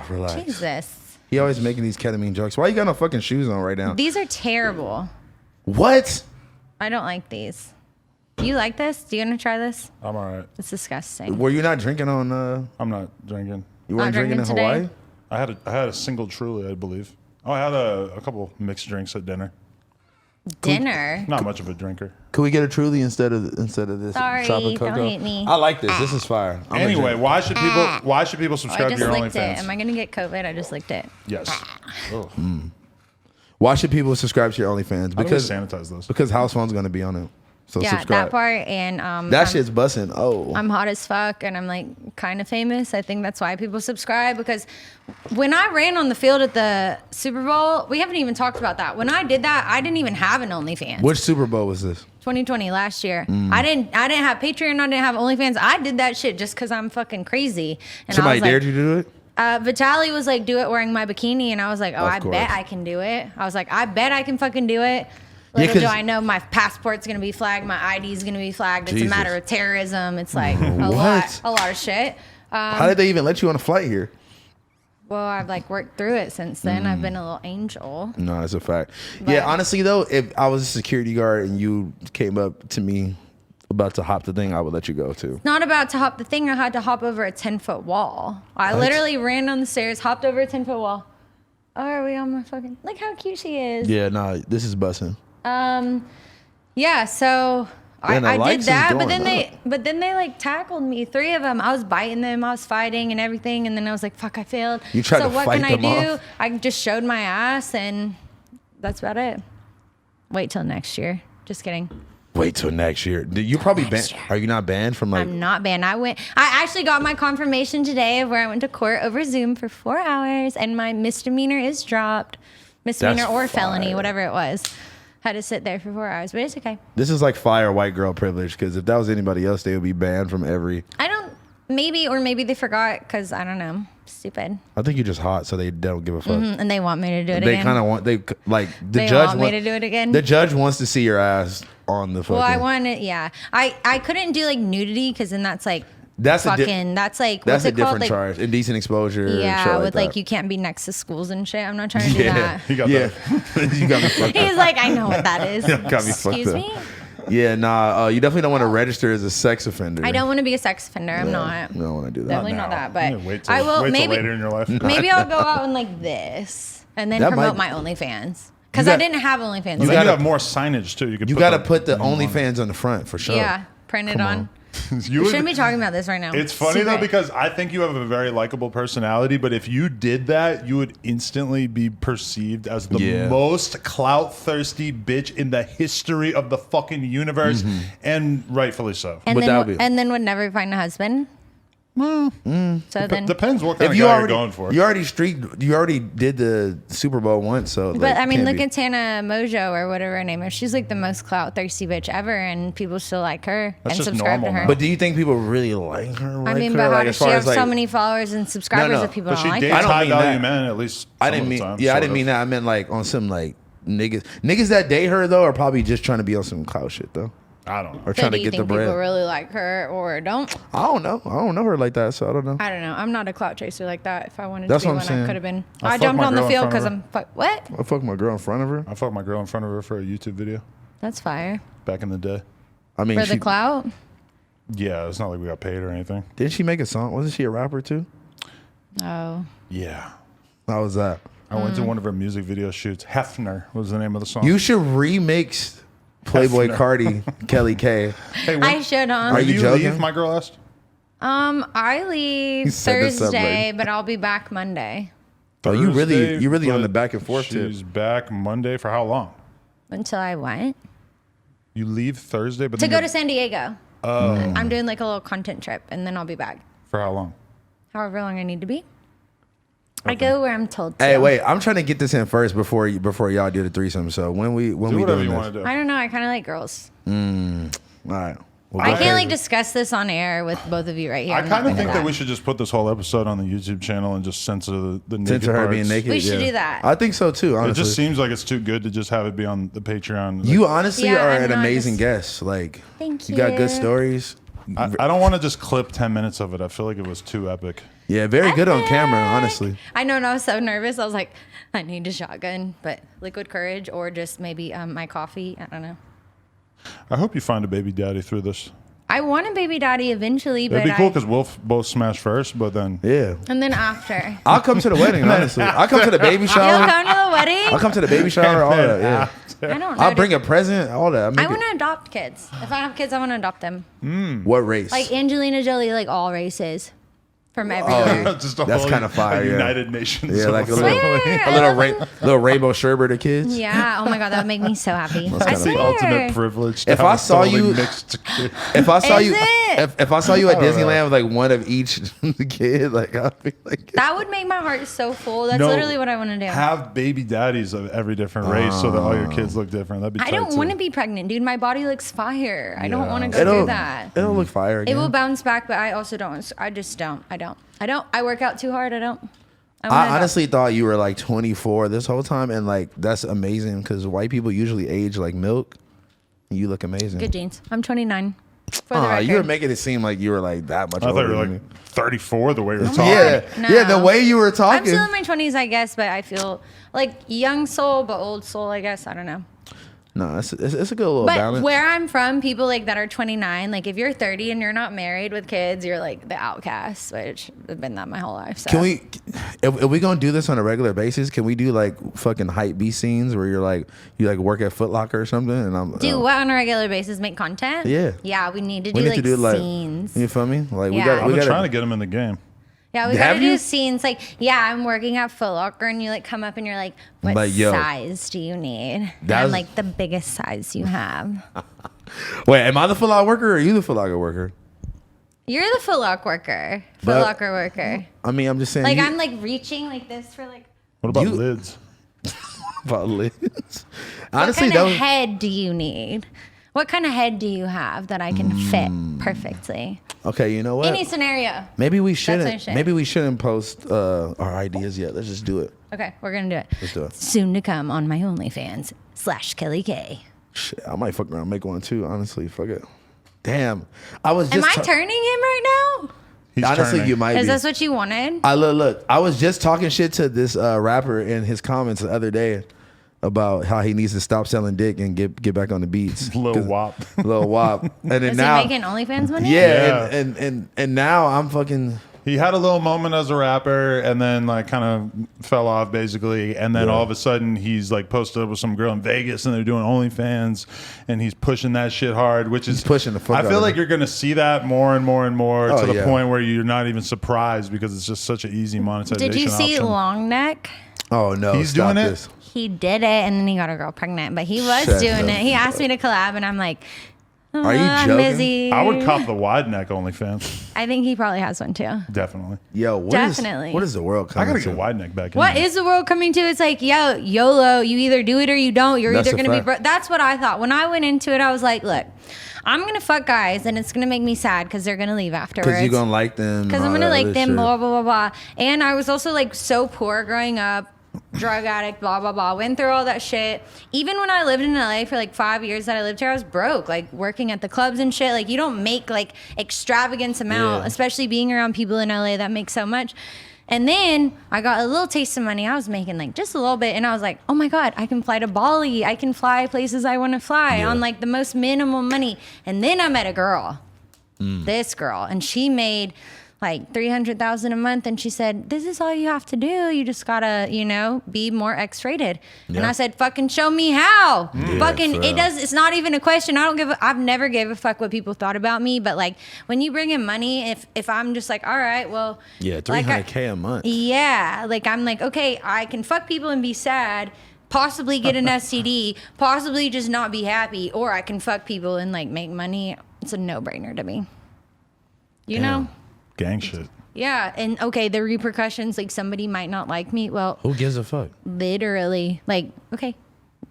Relax. Jesus. He always making these ketamine jokes. Why you got no fucking shoes on right now? These are terrible. What? I don't like these. You like this? Do you want to try this? I'm all right. It's disgusting. Were you not drinking on? I'm not drinking. You weren't Not drinking in drinking Hawaii? today? I had a single Truly, I believe. Oh, I had a couple mixed drinks at dinner. Dinner. Not much of a drinker. Could we get a Truly instead of this Sorry, chocolate don't cocoa? hate me. I like this. This is fire. I'm gonna Anyway, drink. why should people I subscribe to just your licked it. OnlyFans? Am I going to get COVID? I just licked it. Yes. Oh. Why should people subscribe to your OnlyFans? How do we Because sanitize those? because House Phone's gonna be on it. So Yeah, subscribe. that part. And That I'm, shit's busting. Oh, I'm hot as fuck and I'm like kind of famous. I think that's why people subscribe, because when I ran on the field at the Super Bowl, we haven't even talked about that. When I did that, I didn't even have an OnlyFans. which Super Bowl was this? 2020, last year. I didn't have Patreon. I didn't have OnlyFans. I did that shit just because I'm fucking crazy. And Somebody I was like, dared you to do it? Vitaly was like, do it wearing my bikini. And I was like, oh, Of I course. bet I can do it. I was like, I bet I can fucking do it. Little do I know my passport's going to be flagged. My ID's going to be flagged. It's Jesus. a matter of terrorism. It's like a What? lot of shit. How did they even let you on a flight here? Well, I've like worked through it since then. I've been a little angel. No, that's a fact. But- Yeah, honestly though, if I was a security guard and you came up to me about to hop the thing, I would let you go too. Not about to hop the thing. I had to hop over a 10-foot wall. I literally ran down the stairs, hopped over a 10-foot wall. Oh, are we on my fucking... Look how cute she is. Yeah, nah, this is bussing. Yeah, so Man, the I did likes is that, going but then they like tackled me. 3 of them. I was biting them. I was fighting and everything, and then I was like, "Fuck, I failed." You tried so to what fight can I them do? off? I just showed my ass, and that's about it. Wait till next year. Just kidding. Wait till next year. You probably banned. Are you not banned from like? I'm not banned. I actually got my confirmation today of where I went to court over Zoom for 4 hours, and my misdemeanor is dropped. Misdemeanor That's or felony, fire. whatever it was. Had to sit there for 4 hours, but it's okay. This is like fire white girl privilege because if that was anybody else, they would be banned from every. I don't. Maybe they forgot because I don't know. Stupid. I think you're just hot, so they don't give a fuck. And they want me to do it They again. kind of want the They judge want me to do it again? The judge wants to see your ass on the fucking. Well, I wanted, yeah. I couldn't do like nudity because then that's like That's a fucking. That's like That's what's a it called? different Like, charge. Indecent exposure. and yeah, shit with like like that. you can't be next to schools and shit. I'm not trying to do Yeah, that. You got yeah. that. You got me fucked up. He's like, I know what that is. Got me fucked Excuse up. me. Yeah, nah. You definitely don't want to register as a sex offender. I don't want to be a sex offender. I'm Yeah, not. You don't want to do that. Definitely not that. But Yeah, wait till, I will. wait till Maybe later in your life. maybe I'll go out and like this and then That promote might- my OnlyFans because You I got- didn't have OnlyFans. You gotta- gotta have more signage too. You, could You put got to put the name on it. OnlyFans on the front for sure. Yeah, print it Come on. on. You We would- shouldn't be talking about this right now. It's funny though Secret. because I think you have a very likable personality, but if you did that, you would instantly be perceived as the Yeah. most clout-thirsty bitch in the history of the fucking universe, and rightfully so. and Would that be- then would never find a husband. So then, Depends what kind If of you guy already, you're going for. you already did the Super Bowl once, so. but like, I mean, can't look be- at Tana Mojo or whatever her name is. She's like the most clout thirsty bitch ever, and people still like her That's and just subscribe to normal her. now. But do you think people really like her? I like mean, her? but how Like, does as she far have as, like- so many followers and subscribers no. if people But don't she like dates her? I don't high mean value that. men at least. I some didn't of the mean. time, Yeah, I sort didn't of. mean that. I meant like on some like niggas. Niggas that date her though are probably just trying to be on some clout shit though, I don't know. or So trying do to you get the think people bread. really like her or don't? I don't know. I don't know her like that, so I don't know. I don't know. I'm not a clout chaser like that. If I wanted That's to be what I'm one, I saying. could have been. I'll I fuck jumped my on the girl in field front of because I'm what? I fuck my girl in front of her. I fucked my girl in front of her for a YouTube video That's fire. back in the day. I mean, For she, the clout? Yeah, it's not like we got paid or anything. didn't she make a song? Wasn't she a rapper too? Oh. Yeah. How was that? I went to one of her music video shoots. Hefner was the name of the song. You should remix Playboi Carti, Kelly K. Hey, when, I should Are when you do joking? leave, my girl asked? I He leave set this up, Thursday, like- but I'll be back Monday Oh, you really Thursday, on the but back and forth tip. She's back Monday for how long? until I went You leave Thursday, but to then go you're- to San Diego. I'm doing like a little content trip, and then I'll be back. for how long? However long I need to be. I go where I'm told to. Hey, wait! I'm trying to get this in first before y'all do the threesome. So when we Do we whatever doing you this? want to do. I don't know. I kind of like girls. All right. Well, I go can't like crazy. discuss this on air with both of you right here. I I'm not kind of gonna think do that we should just put this whole episode on the YouTube channel and just censor the naked Censor her parts. being naked. We should yeah. do that. I think so too. It Honestly, just seems like it's too good to just have it be on the Patreon. you honestly Yeah, are I'm an not amazing just- guest. Like, Thank you got good you. stories. I don't want to just clip 10 minutes of it. I feel like it was too epic. Yeah, very good on camera. Honestly, I know, and I was so nervous. I was like, I need a shotgun, but liquid courage or just maybe my coffee. I don't know. I hope you find a baby daddy through this. I want a baby daddy eventually, but It'd be cool because we'll both smash first, but then yeah. and then after. I'll come to the wedding. Honestly, I'll come to the baby You'll shower. come to the I'll wedding? come to the baby shower. All that. Yeah. I don't know. I'll bring a present. All that. I want to adopt kids. If I have kids, I want to adopt them. What race? Like Angelina Jolie, like all races. From everywhere. yeah. just a That's whole- kinda fire, a yeah. United Nations. Yeah, of like a family. little, little rainbow sherbet of kids. Yeah. Oh my God, that would make me so happy. I kinda That's the swear. ultimate privilege. To If have I a saw totally you- mixed kid. If I saw Is you, it? if I saw you at I don't know. Disneyland with like one of each kid, like I'd be like, That would make my heart so full. That's No, literally what I want to do. Have baby daddies of every different race so that all your kids look different. That'd be I tight, don't too. want to be pregnant, dude. My body looks fire. I don't Yeah. want to go through that. It'll look fire. It Again. will bounce back, but I also don't. I just don't. I don't. I work out too hard. I don't. I wanna- honestly thought you were like 24 this whole time, and like that's amazing because white people usually age like milk. You look amazing. Good genes. I'm 29. For the Aw, record. you were making it seem like you were like that much I thought older you were than like me. 34 the way you were talking. Yeah, No. yeah. The way you were I'm talking. still in my 20s, I guess, but I feel like young soul, but old soul, I guess. I don't know. No, it's a good little But balance. where I'm from, people like that are 29, like if you're 30 and you're not married with kids, you're like the outcast, which I've been that my whole life. So. Can we, if we gonna do this on a regular basis, can we do like fucking hype B scenes where you work at Foot Locker or something? And I'm do what on a regular basis? Make content? Yeah. Yeah, we need to we do need like to do like scenes. You feel me? Like Yeah. we got I've we been got trying to get him in the game. Yeah, we Have gotta you? do scenes like, yeah, I'm working at Foot Locker and you like come up and you're like, what Like, yo, size do you need? And that's- I'm like, the biggest size you have. Wait, am I the Foot Locker worker or are you the Foot Locker worker? You're the Foot Locker worker. Foot But- Locker worker. I mean, I'm just saying. Like you, I'm like reaching like this for like, What about You- lids? about lids. what Honestly, kind of though, head do you need? What kind of head do you have that I can fit perfectly? okay, you know what? Any scenario. Maybe we what I shouldn't. say. Maybe we shouldn't post our ideas yet. Let's just do it. Okay, we're gonna do it. Let's do it. Soon to come on my OnlyFans /Kelly K. Shit, I might fuck around and make one too. Honestly, fuck it. Damn, I was Am just. I turning him right now? He's honestly, turning. you might Is be. this what you wanted? I look. I was just talking shit to this rapper in his comments the other day about how he needs to stop selling dick and get back on the beats. Lil 'Cause- Wop. Lil Wop. And then Is now, he making OnlyFans money? yeah, Yeah. and now I'm fucking. He had a little moment as a rapper and then like kind of fell off basically. And then Yeah. all of a sudden he's like posted up with some girl in Vegas and they're doing OnlyFans and he's pushing that shit hard, which is He's pushing the fuck I out feel of like it. you're going to see that more and more and more Oh, to the yeah. point where you're not even surprised because it's just such an easy monetization Did you see option. Long Neck? Oh no, He's stop doing it? this. He did it and then he got a girl pregnant, but he was Shut doing the it. He asked me to collab and I'm like, Are you I'm joking? busy. I would cop the wide neck OnlyFans. I think he probably has one too. Definitely. Yo, Definitely. what is the world I coming got to to? get wide neck back in What there. is the world coming to? It's like, yo, YOLO. You either do it or you don't. You're That's either a going to be fact. broke. That's what I thought. When I went into it, I was like, look, I'm going to fuck guys and it's going to make me sad because they're going to leave afterwards. Because you're gonna like them. Because I'm all gonna that like other them, shit. blah blah blah blah. And I was also like so poor growing up, drug addict, blah blah blah. Went through all that shit. Even when I lived in LA for like 5 years that I lived here, I was broke, like working at the clubs and shit. Like you don't make like extravagant amount, Yeah. especially being around people in LA that make so much. And then I got a little taste of money. I was making like just a little bit, and I was like, oh my god, I can fly to Bali. I can fly places I want to fly Yeah. on like the most minimal money. And then I met a girl. This girl, and she made like $300,000 a month, and she said, "This is all you have to do. You just gotta, be more X-rated." And Yeah. I said, "Fucking show me how." Yeah, Fucking, for it real. does. It's not even a question. I've never gave a fuck what people thought about me, but like when you bring in money, if I'm just like, all right, well, Yeah, like, $300K a month. yeah, like I'm like, okay, I can fuck people and be sad. Possibly get an STD, possibly just not be happy, or I can fuck people and like make money. It's a no-brainer to me. You know? Gang shit. Yeah, and okay, the repercussions, like somebody might not like me. Well, Who gives a fuck? literally, like, okay,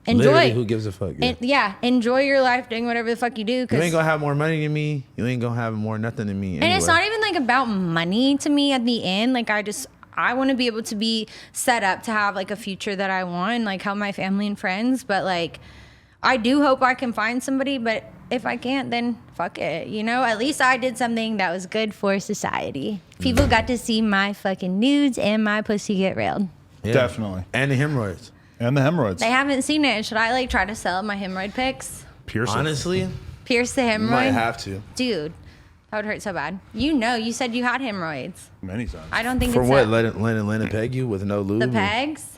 enjoy. Literally, who gives a fuck? Yeah. Yeah, enjoy your life doing whatever the fuck you do. You 'Cause ain't gonna have more money than me. You ain't gonna have more nothing than me. And it's anyway. not even like about money to me at the end. Like I want to be able to be set up to have like a future that I want and like help my family and friends. But like, I do hope I can find somebody, but if I can't, then fuck it. At least I did something that was good for society. People got to see my fucking nudes and my pussy get railed. Yeah. Definitely. And the hemorrhoids. And the hemorrhoids. They haven't seen it. Should I like try to sell my hemorrhoid pics? Pierce it. Honestly, Pierce the you hemorrhoid? might have to. Dude, that would hurt so bad. You said you had hemorrhoids. Many times. I don't think For it's what? that. Let it peg you with no lube? The pegs?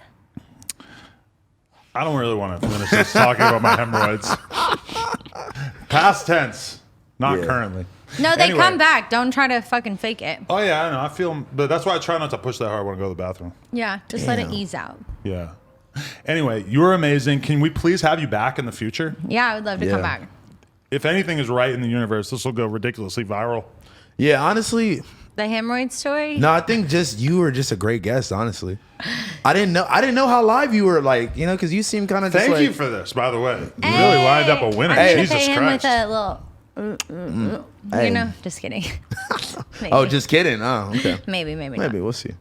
I don't really want to finish this talking about my hemorrhoids. Past tense, not Yeah. currently. No, they Anyway. come back. Don't try to fucking fake it. Oh yeah, I know. I feel, but that's why I try not to push that hard when I go to the bathroom. Yeah, just let it Damn. ease out. Yeah. Anyway, you were amazing. Can we please have you back in the future? Yeah, I would love to come Yeah. back. if anything is right in the universe, this will go ridiculously viral. Yeah, honestly, The hemorrhoid story? no, I think just you were just a great guest. Honestly, I didn't know how live you were. Like, you know, because you seem kind of just Thank like, you for this, by the way. You Hey, really lined up a winner. I'm gonna Jesus pay him Christ. with a little, Hey. you know, just kidding. Maybe. Oh, just kidding. Oh, okay. maybe not. Maybe we'll see.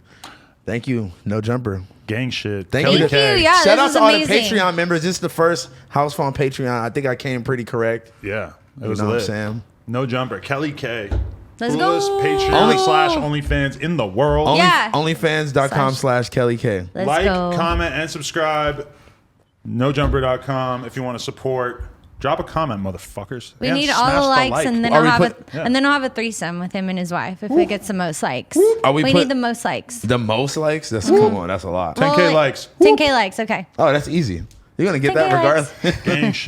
Thank you, No Jumper. Gang shit. Thank Kelly you. K. Yeah, Shout this out is to all the amazing. Patreon members. This is the first house phone Patreon. I think I came pretty correct. Yeah. It You was know what I'm lit. saying? No Jumper. Kelly K. Let's Coolest go. Patreon/OnlyFans in the world. Yeah. Onlyfans.com/Kelly K. Let's Like, go. comment, and subscribe. NoJumper.com if you want to support. Drop a comment, motherfuckers. We And need smash all the likes, like. and then Are we I'll have put- and then I'll have a threesome with him and his wife if it gets the most likes. Are we we put- need the most likes. The most likes? That's come on. That's a lot. 10K Well, likes. 10K likes. Okay. Oh, that's easy. You're gonna get 10K that likes. regardless. Gang shit.